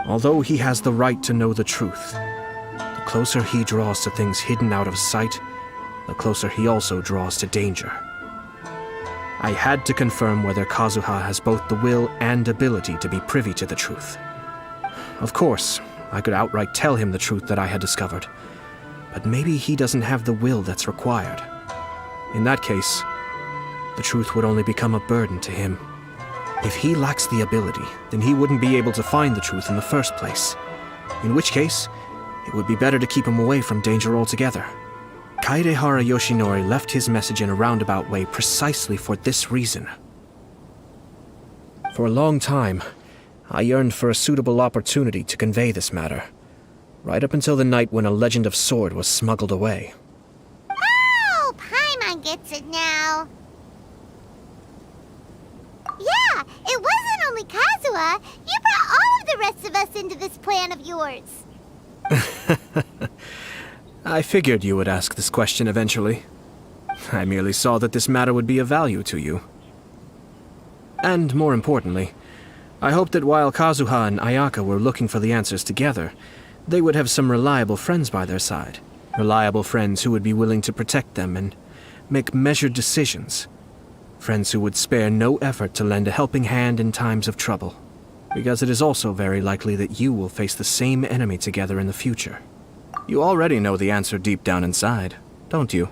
Although he has the right to know the truth, the closer he draws to things hidden out of sight, the closer he also draws to danger. I had to confirm whether Kazuha has both the will and ability to be privy to the truth. Of course, I could outright tell him the truth that I had discovered, but maybe he doesn't have the will that's required. In that case, the truth would only become a burden to him. If he lacks the ability, then he wouldn't be able to find the truth in the first place, in which case, it would be better to keep him away from danger altogether. Kaedehara Yoshinori left his message in a roundabout way precisely for this reason. For a long time, I yearned for a suitable opportunity to convey this matter, right up until the night when a legend of sword was smuggled away. Oh, Paimon gets it now. Yeah, it wasn't only Kazuha. You brought all of the rest of us into this plan of yours. I figured you would ask this question eventually. I merely saw that this matter would be of value to you. And more importantly, I hoped that while Kazuha and Ayaka were looking for the answers together, they would have some reliable friends by their side. Reliable friends who would be willing to protect them and make measured decisions. Friends who would spare no effort to lend a helping hand in times of trouble. Because it is also very likely that you will face the same enemy together in the future. You already know the answer deep down inside, don't you?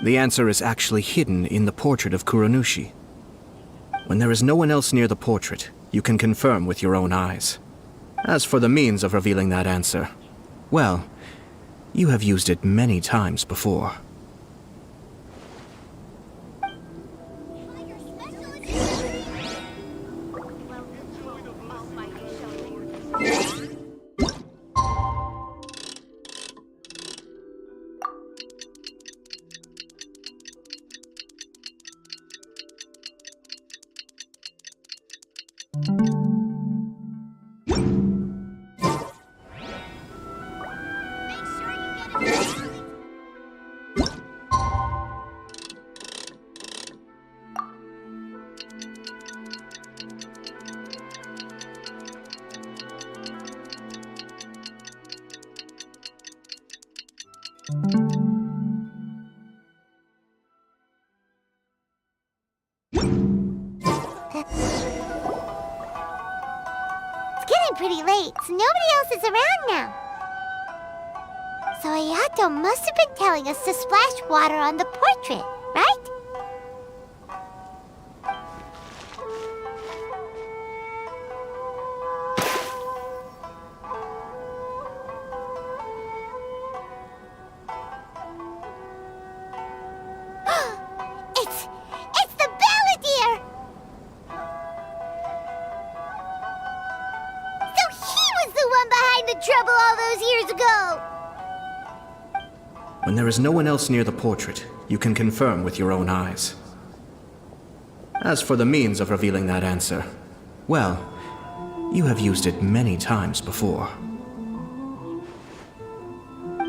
The answer is actually hidden in the portrait of Kuronushi. When there is no one else near the portrait, you can confirm with your own eyes. As for the means of revealing that answer, well, you have used it many times before. Pretty late, so nobody else is around now. So Ayato must have been telling us to splash water on the portrait, right? It's the Belvedere! The one behind the trouble all those years ago! When there is no one else near the portrait, you can confirm with your own eyes. As for the means of revealing that answer, well, you have used it many times before.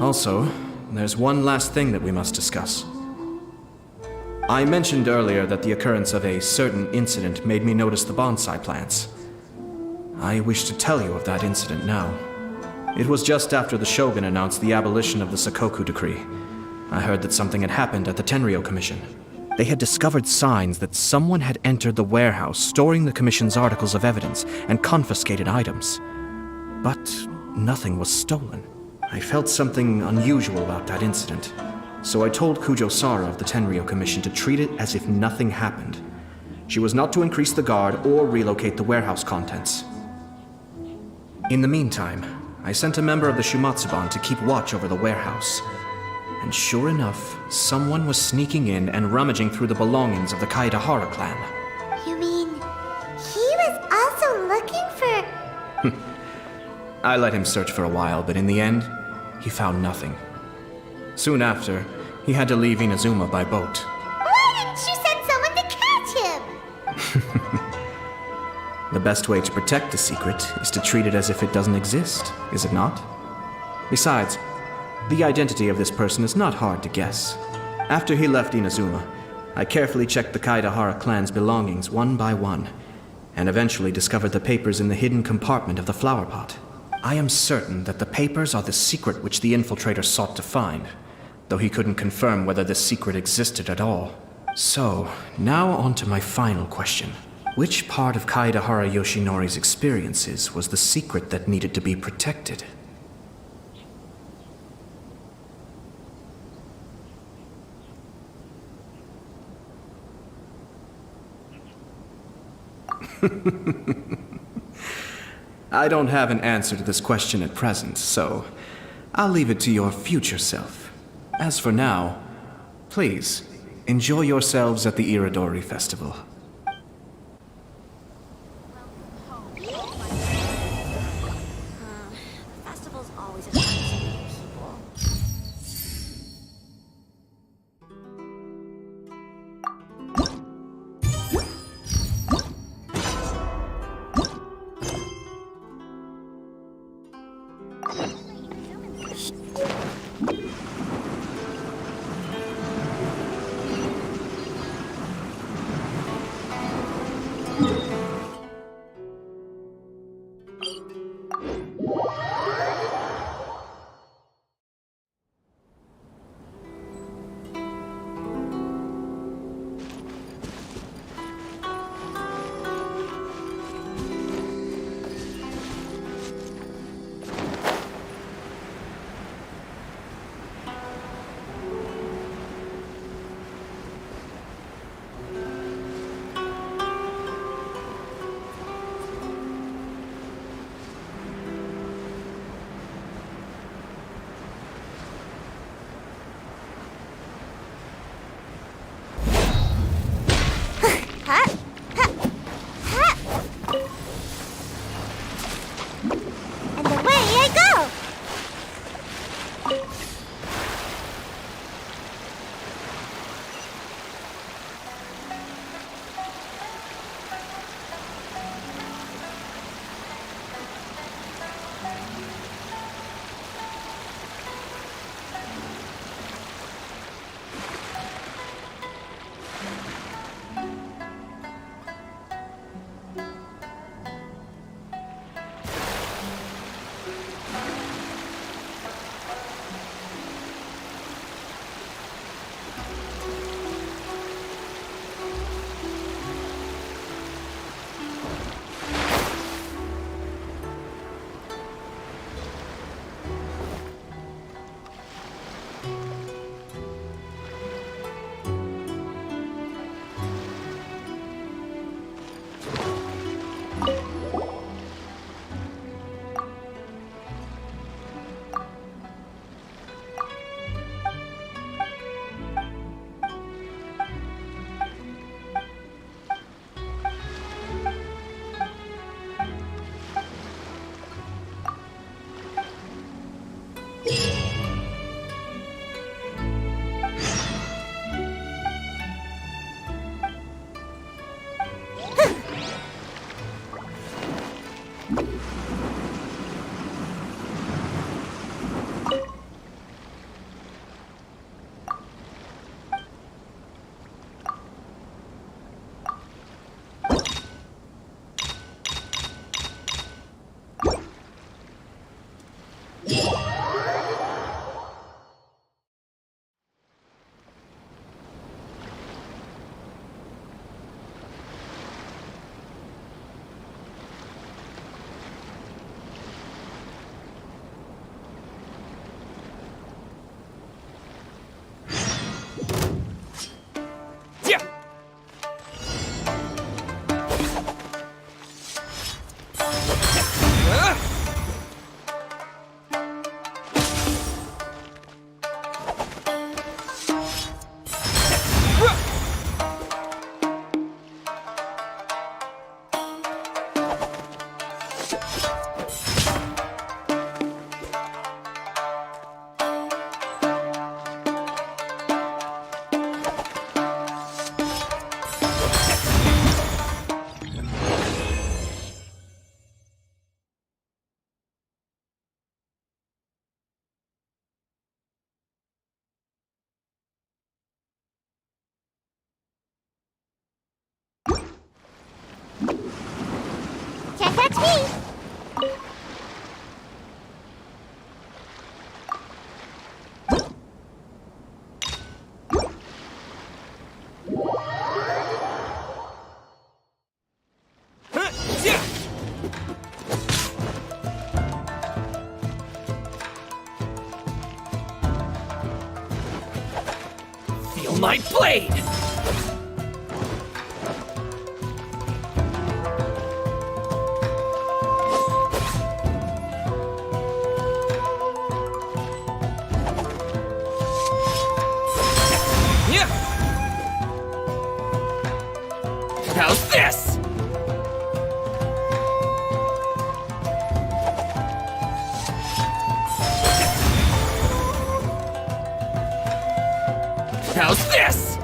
Also, there's one last thing that we must discuss. I mentioned earlier that the occurrence of a certain incident made me notice the bonsai plants. I wish to tell you of that incident now. It was just after the Shogun announced the abolition of the Sakoku decree. I heard that something had happened at the Tenryou Commission. They had discovered signs that someone had entered the warehouse storing the Commission's articles of evidence and confiscated items. But nothing was stolen. I felt something unusual about that incident, so I told Kujo-Sara of the Tenryou Commission to treat it as if nothing happened. She was not to increase the guard or relocate the warehouse contents. In the meantime, I sent a member of the Shumatsuban to keep watch over the warehouse. And sure enough, someone was sneaking in and rummaging through the belongings of the Kaedahara clan. You mean, he was also looking for... I let him search for a while, but in the end, he found nothing. Soon after, he had to leave Inazuma by boat. Why didn't you send someone to catch him? The best way to protect the secret is to treat it as if it doesn't exist, is it not? Besides, the identity of this person is not hard to guess. After he left Inazuma, I carefully checked the Kaedahara clan's belongings one by one, and eventually discovered the papers in the hidden compartment of the flower pot. I am certain that the papers are the secret which the infiltrator sought to find, though he couldn't confirm whether this secret existed at all. So, now on to my final question. Which part of Kaedahara Yoshinori's experiences was the secret that needed to be protected? I don't have an answer to this question at present, so I'll leave it to your future self. As for now, please, enjoy yourselves at the Iridori Festival. Festival's always attracts so many people. And away I go! my blade! How's this? How's this?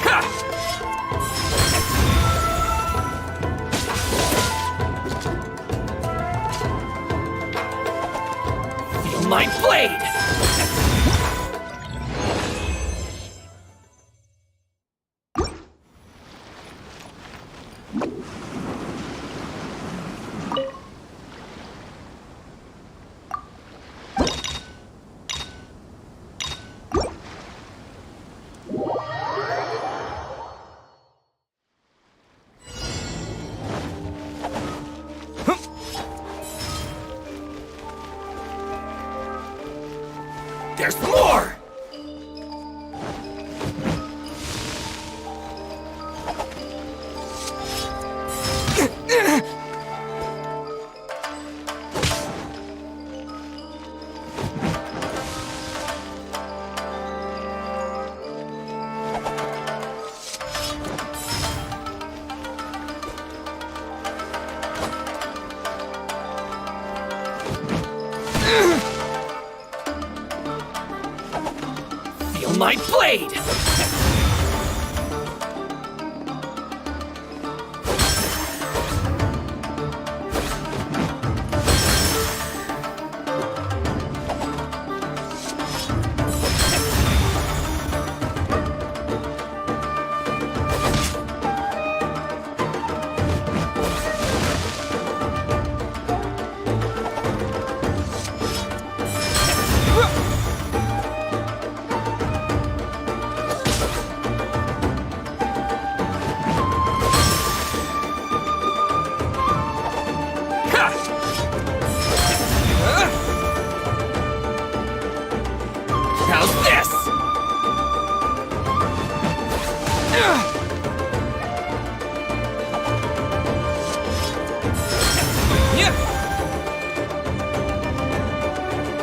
Ha! Feel my blade! There's more! Feel my blade! How's this?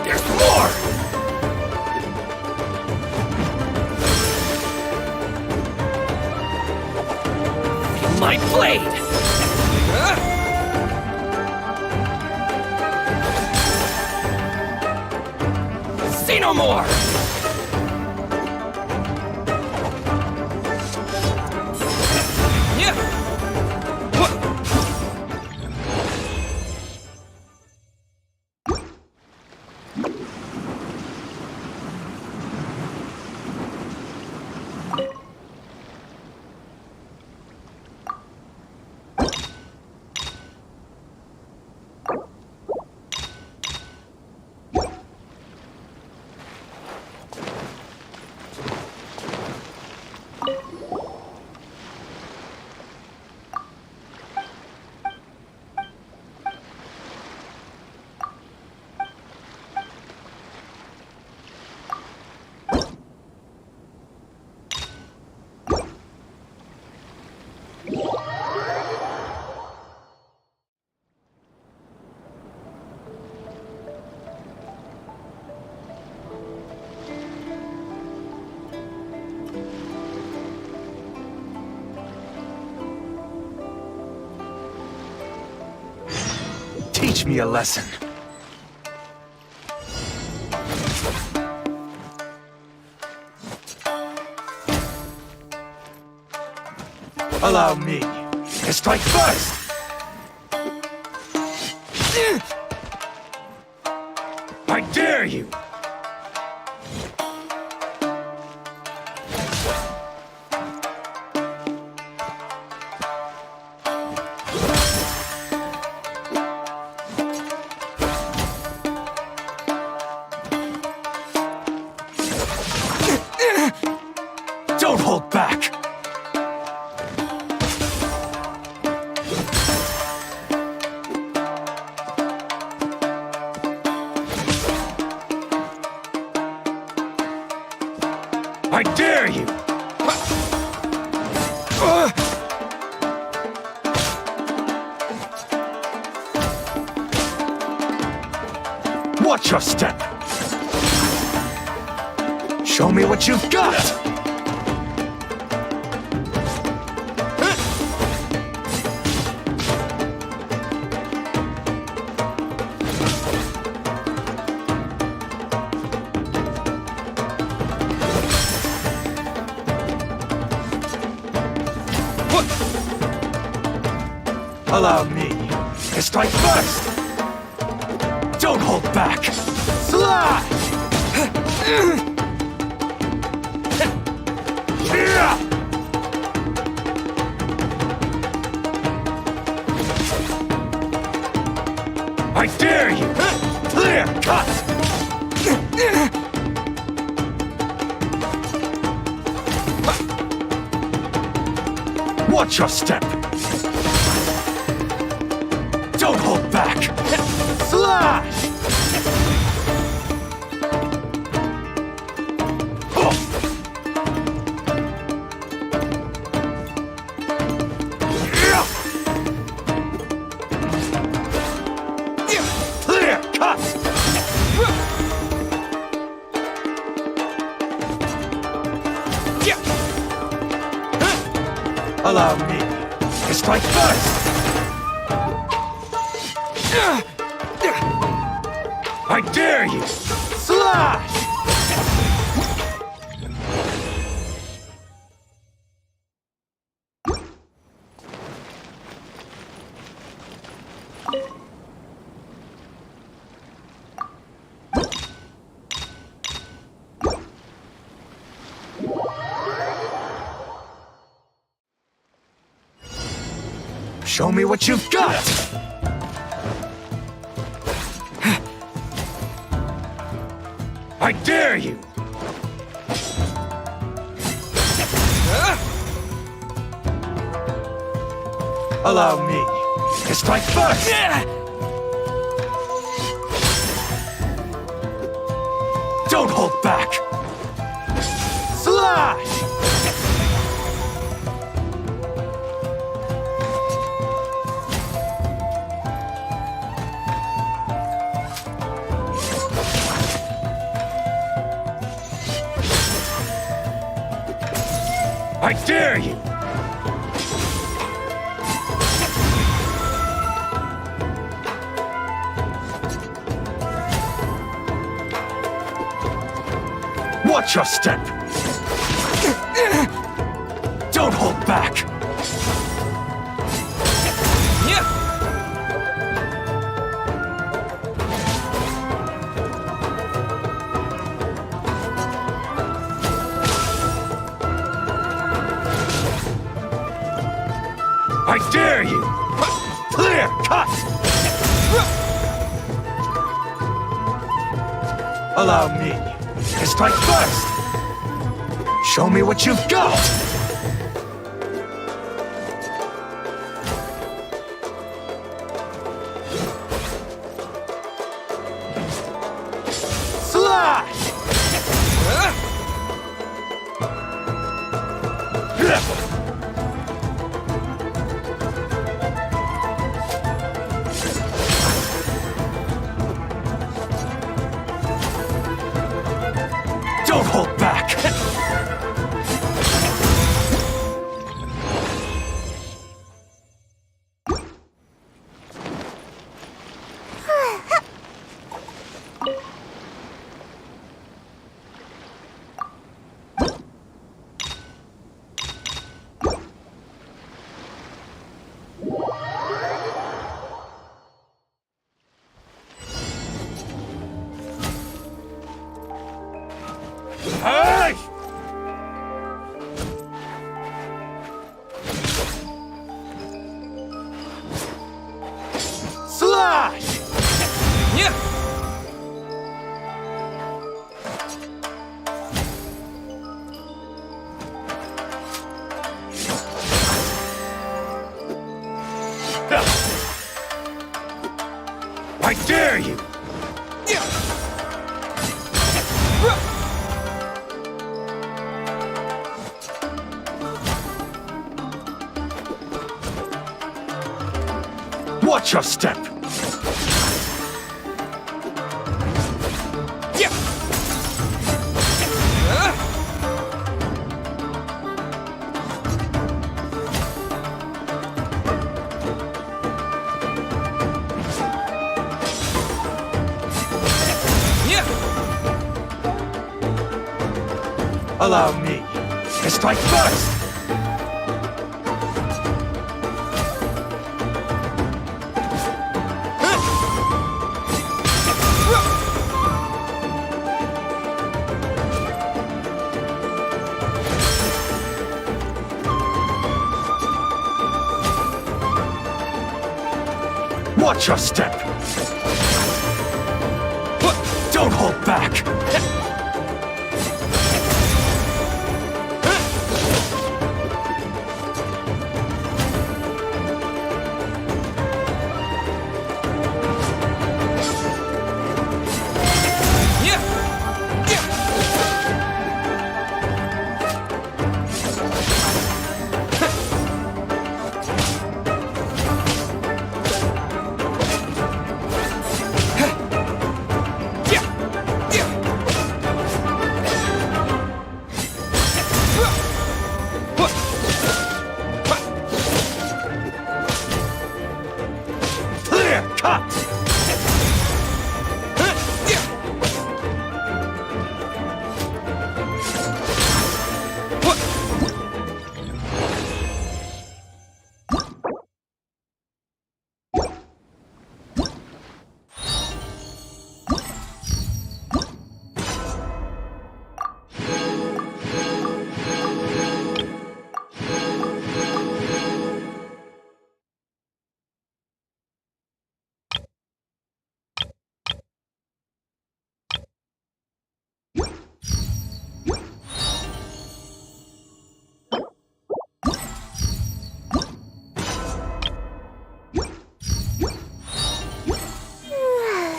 There's more! Feel my blade! See no more! Teach me a lesson. Allow me to strike first! I dare you! Don't hold back! I dare you! Watch your step! Show me what you've got! Allow me to strike first! Don't hold back! Slide! I dare you! Clear cut! Watch your step! Don't hold back! Slash! Clear cut! Allow me to strike first! I dare you! Slash! Show me what you've got! I dare you! Allow me to strike first! Don't hold back! Slash! I dare you! Watch your step! Don't hold back! I dare you! Clear cut! Allow me to strike first! Show me what you've got! Slash! Don't hold back! Hey! Slash! Yeah! I dare you! Watch your step! Allow me to strike first! Watch your step! Don't hold back!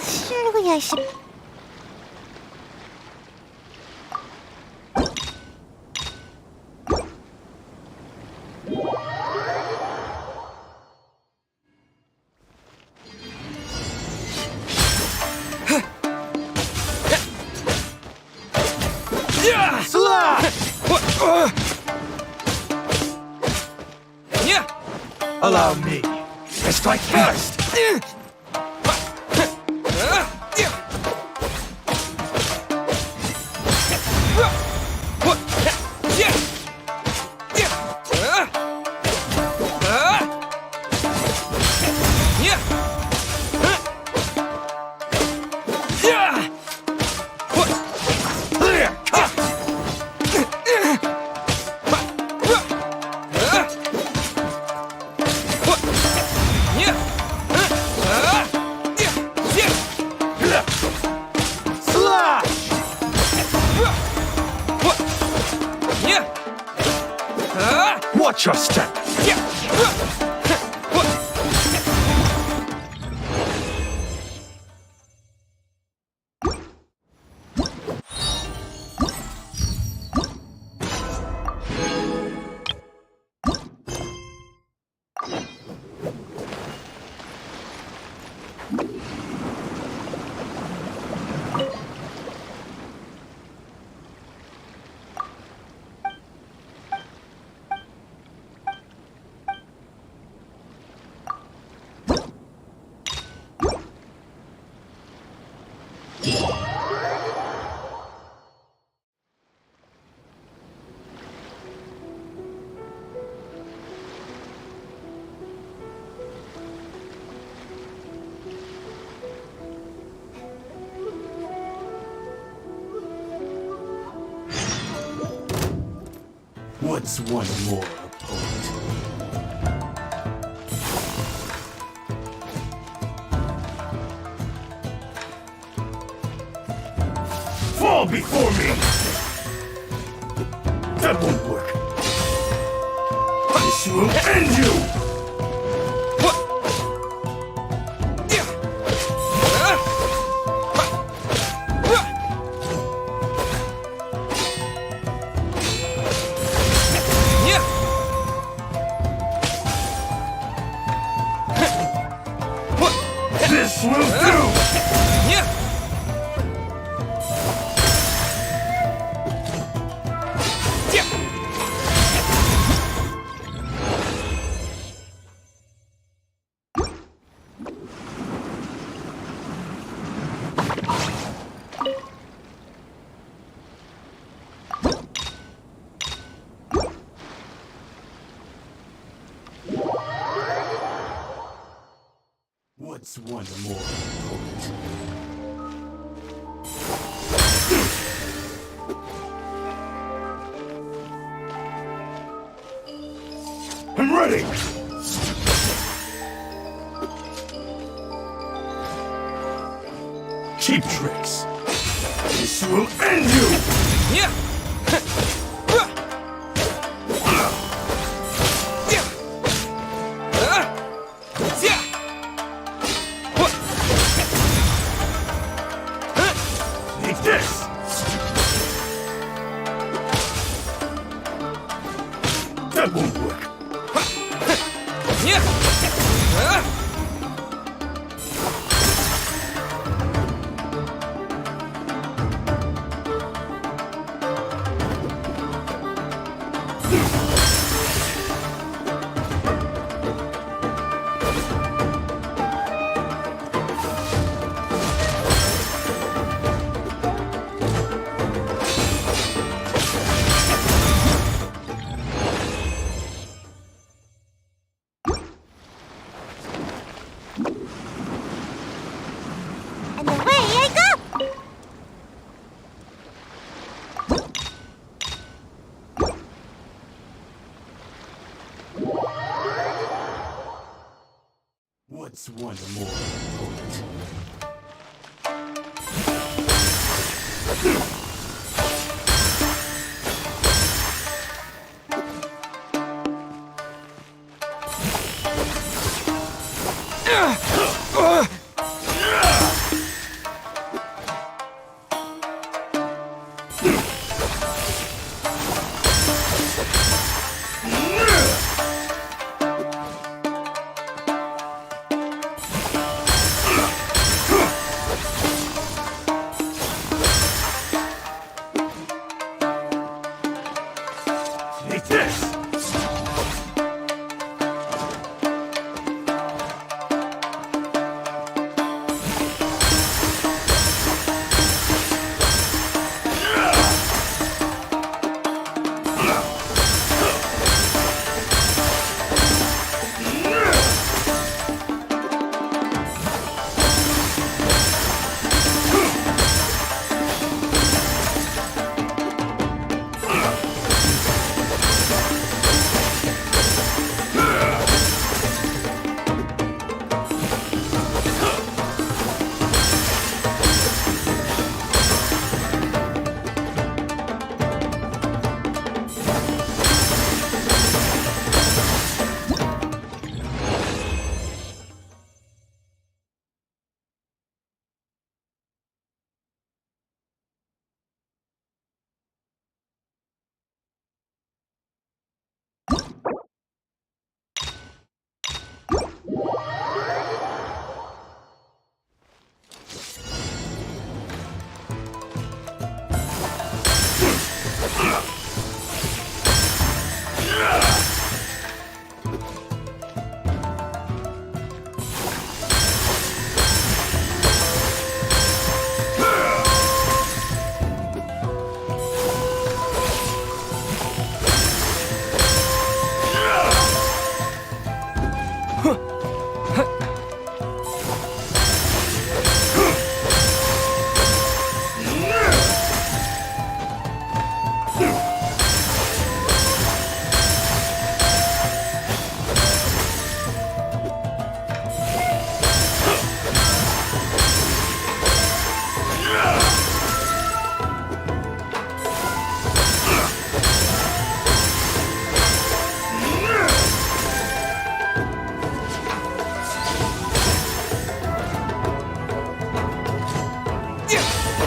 Surely I should... Allow me to strike first! Watch your step! What's one more opponent? Fall before me! That won't work. This will end you! will do! What's one more opponent? I'm ready! Cheap tricks. This will end you! Yeah! That won't work. And away I go! What's one more opponent? Take this!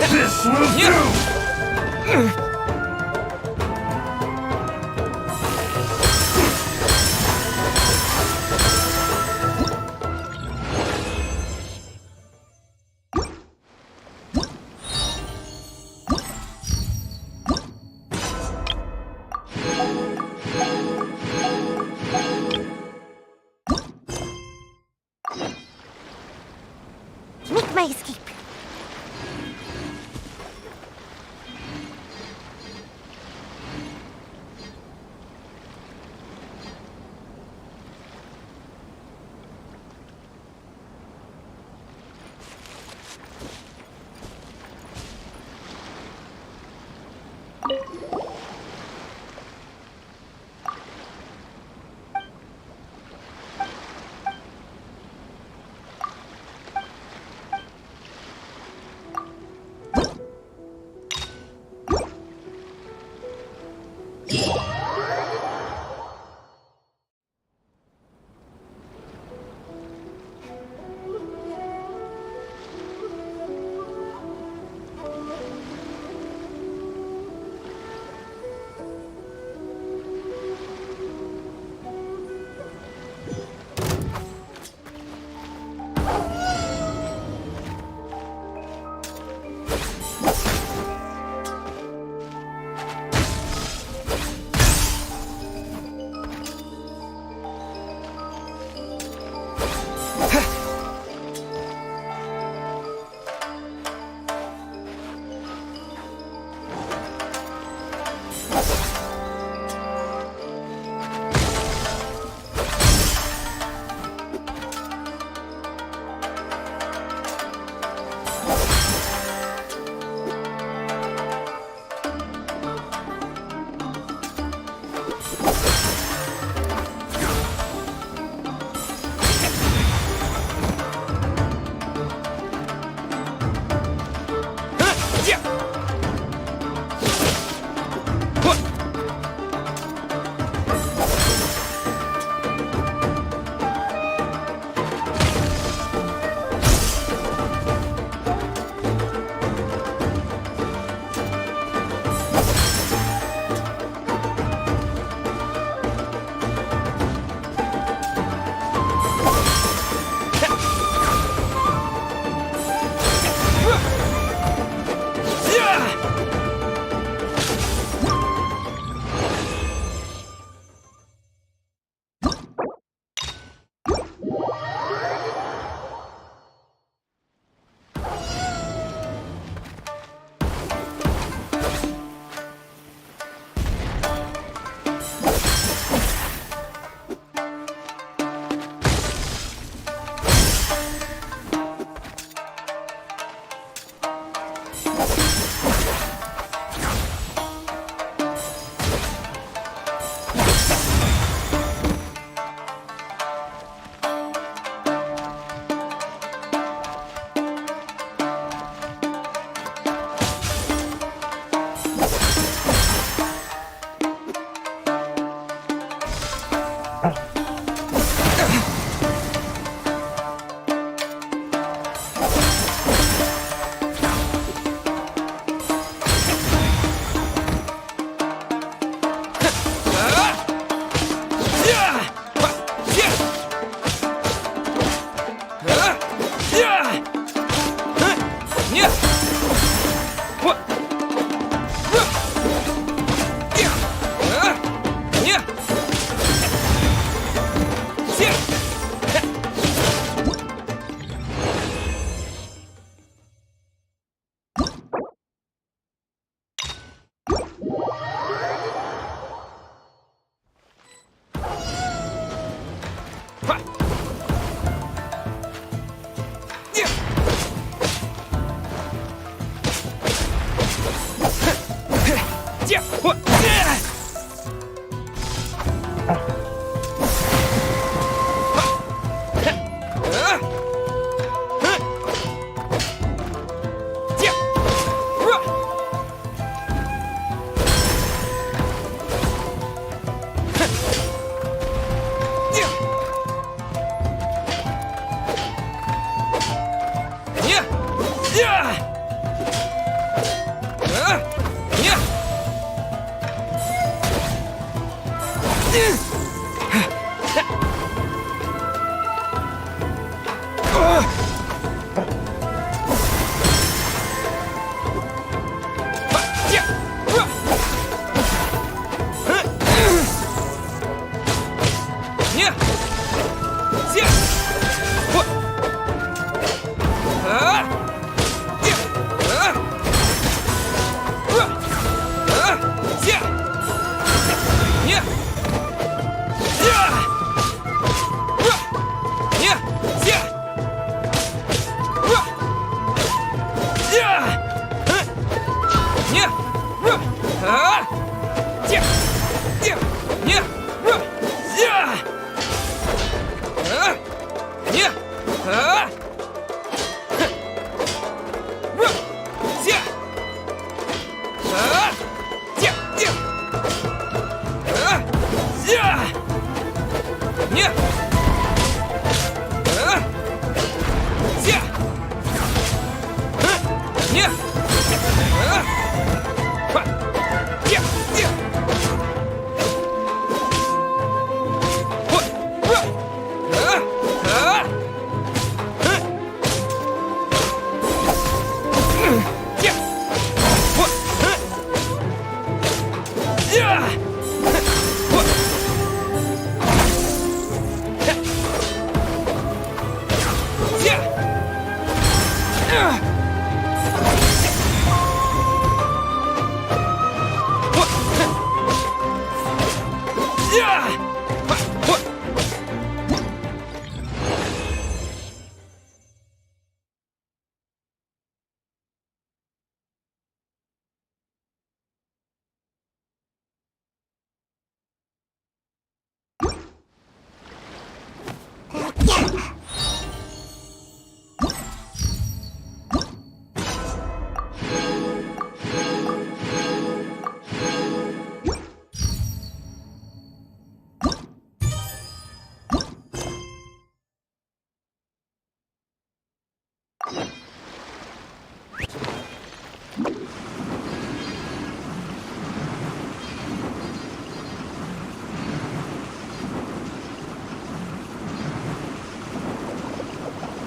This will do! make my escape.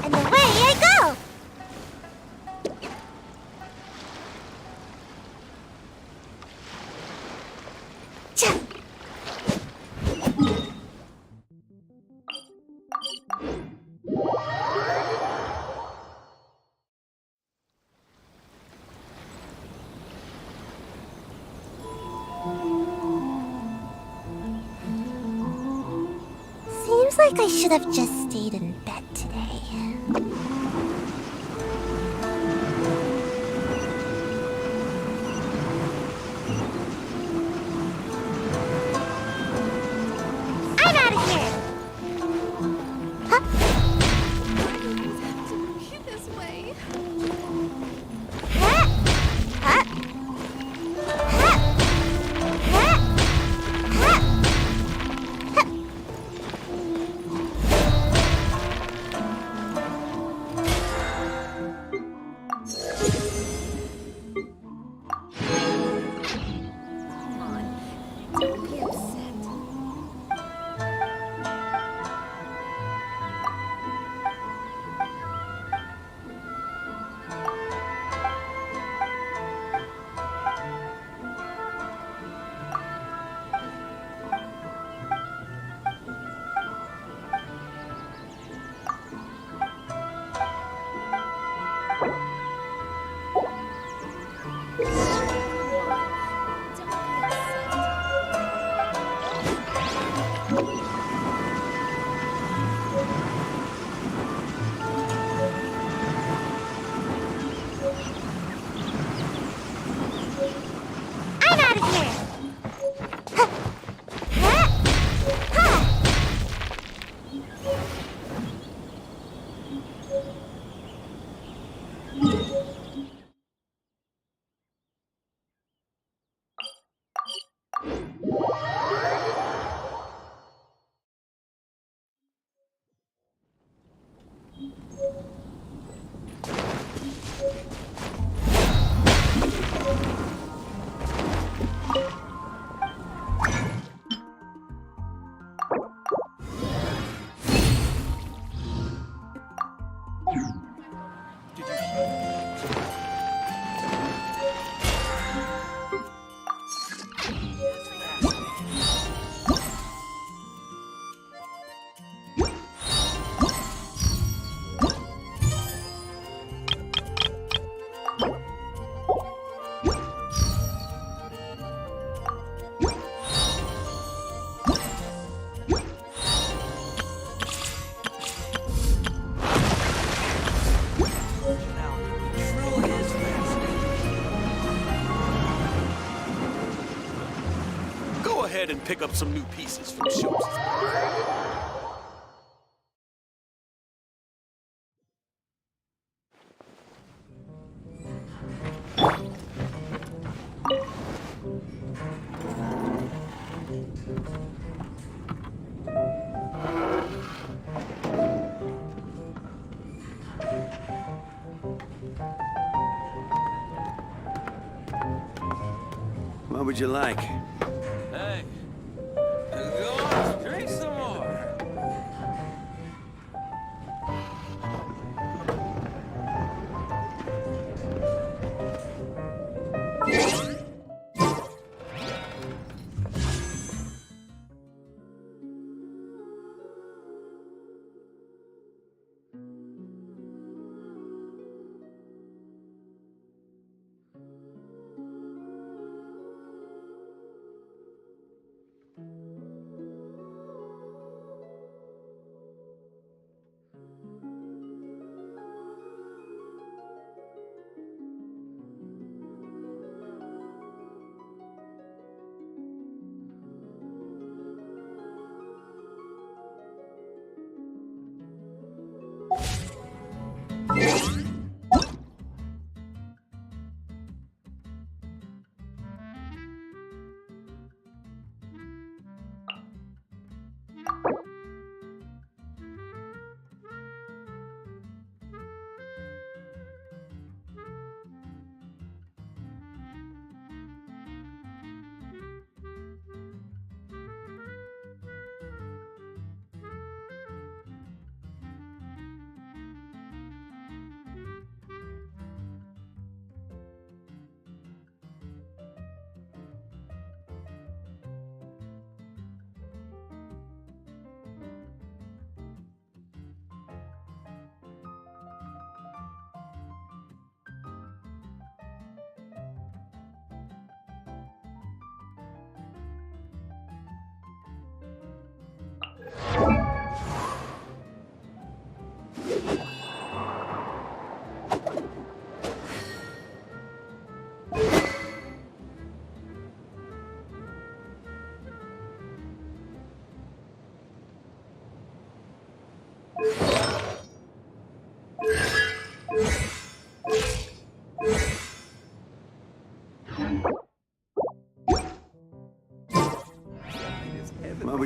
And away I go! Cha! Seems like I should have just stayed in bed today. I'm out of here! Huh? This way. Huh? Huh? Huh? Huh? Huh? Huh? Come on. Don't be upset. I'm out of here! Huh? Huh? Huh? Go ahead and pick up some new pieces from Shaymus. What would you like? Hey, go on, drink some more.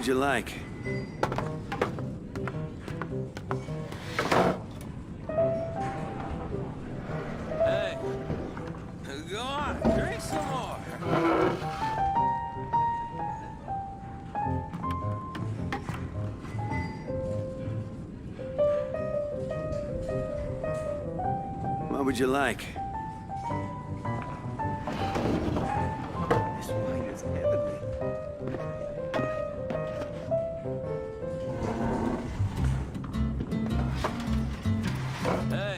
would you like? Hey, go on, drink some more. What would you like? This wine is heavenly. Hey.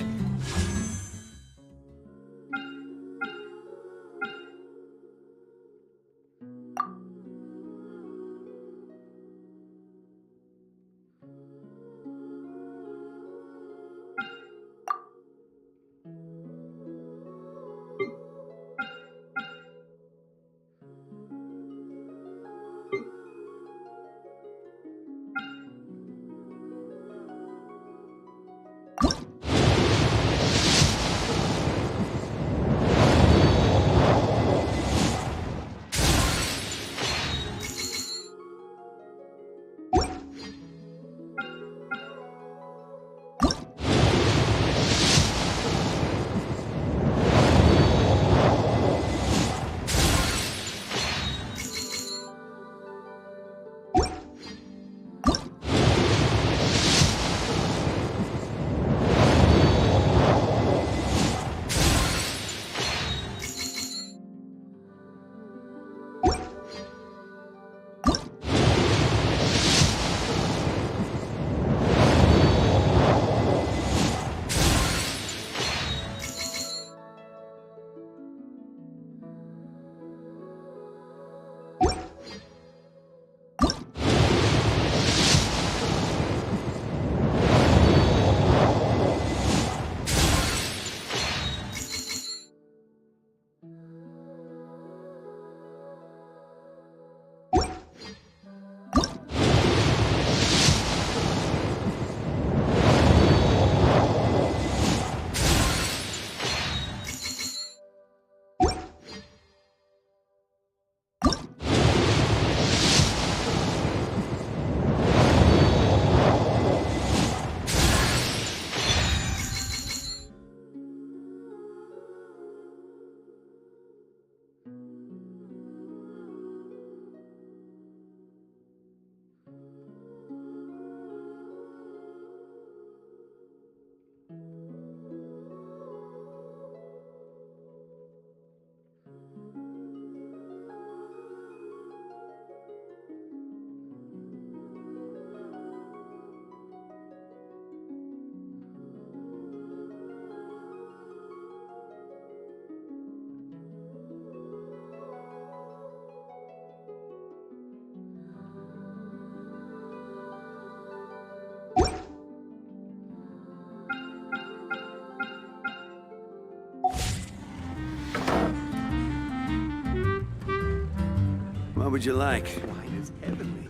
What would you like? Wine is heavenly.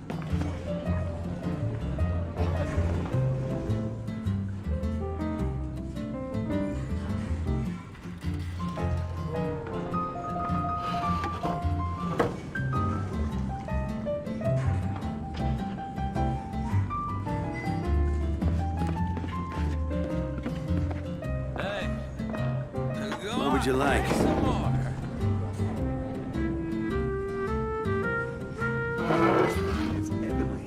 Hey, go What would you on, like? drink some more. It's heavenly.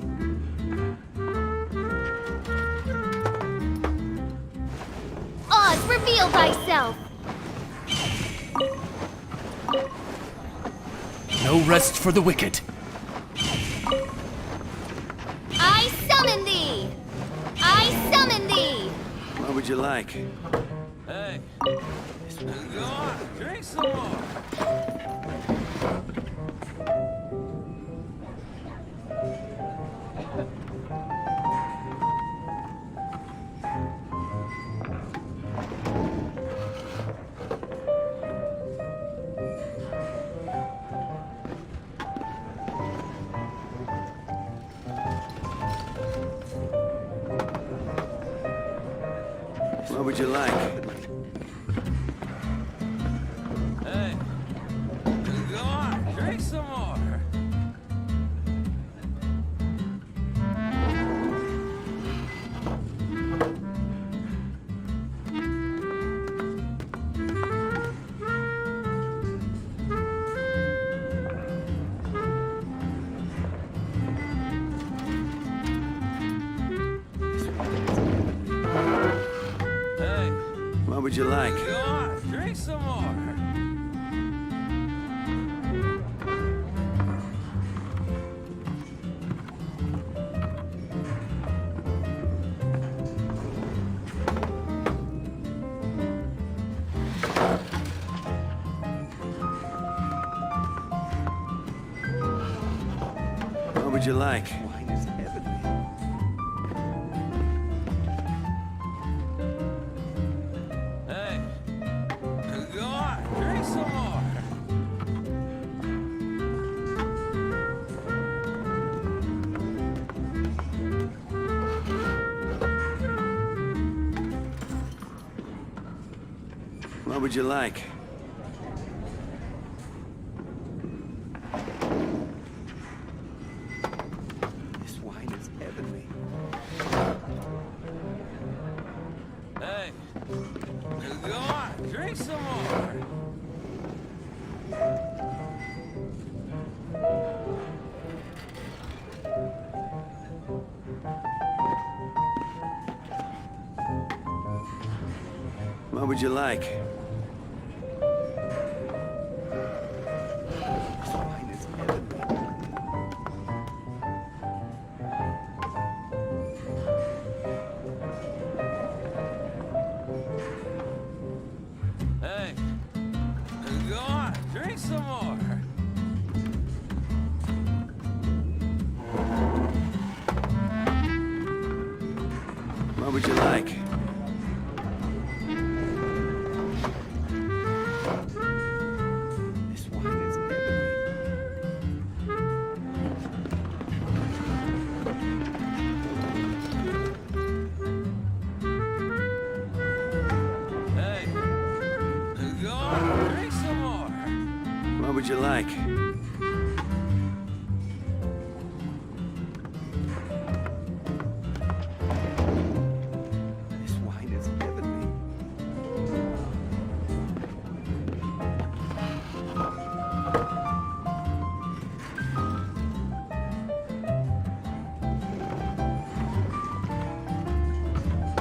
Oz, reveal thyself! No rest for the wicked. I summon thee! I summon thee! What would you like? Hey, go on, drink some more. What would you like? Hey, go on, drink some more. you like? Go on, drink some more. What would you like? Wine is heavenly. Hey, go on, drink some more. What would you like? This wine is heavenly. Hey, go on, drink some more. What would you like? This wine is heavenly. Hey, go on, drink some more. What would you like? This wine is heavenly. Hey, go on, drink some more. What would you like? This wine is heavenly.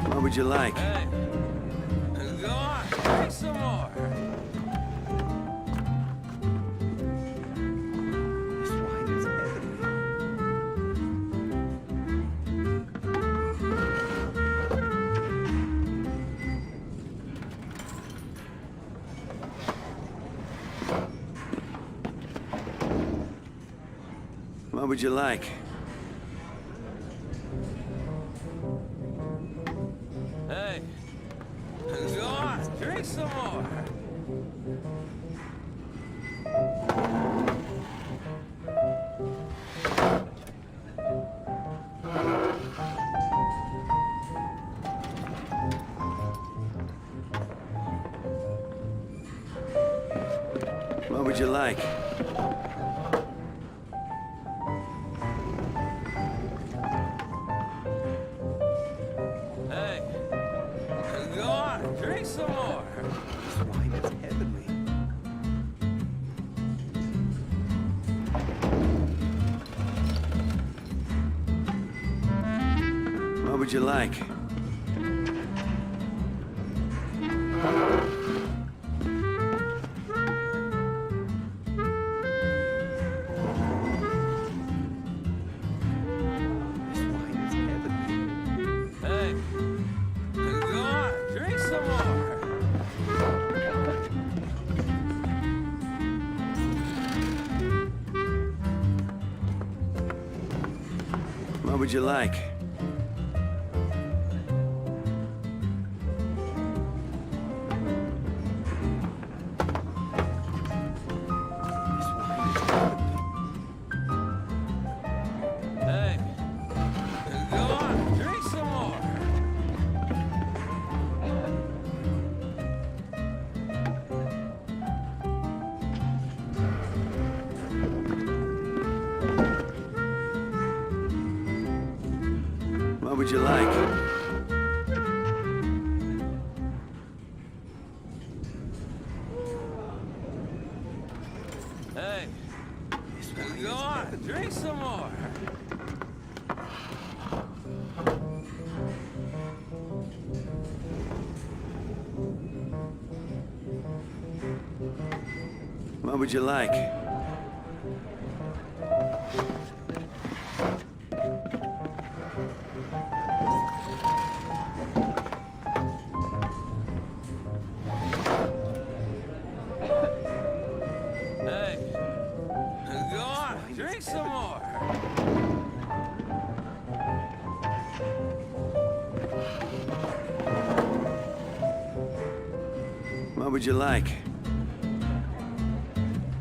What would you like? Hey, go on, drink some more. This wine is heavenly. What would you like? Hey, go on, drink some more. What would you like? Hey, go on, drink some more. This wine is heavenly. What would you like? This wine is heavenly. Hey, go on, drink some more. What would you like? This wine is heavenly. Hey, go on, drink some more. What would you like? Hey, This wine go is on, heavenly. drink some more. What would you like? Hey, go on, drink some more. What would you like?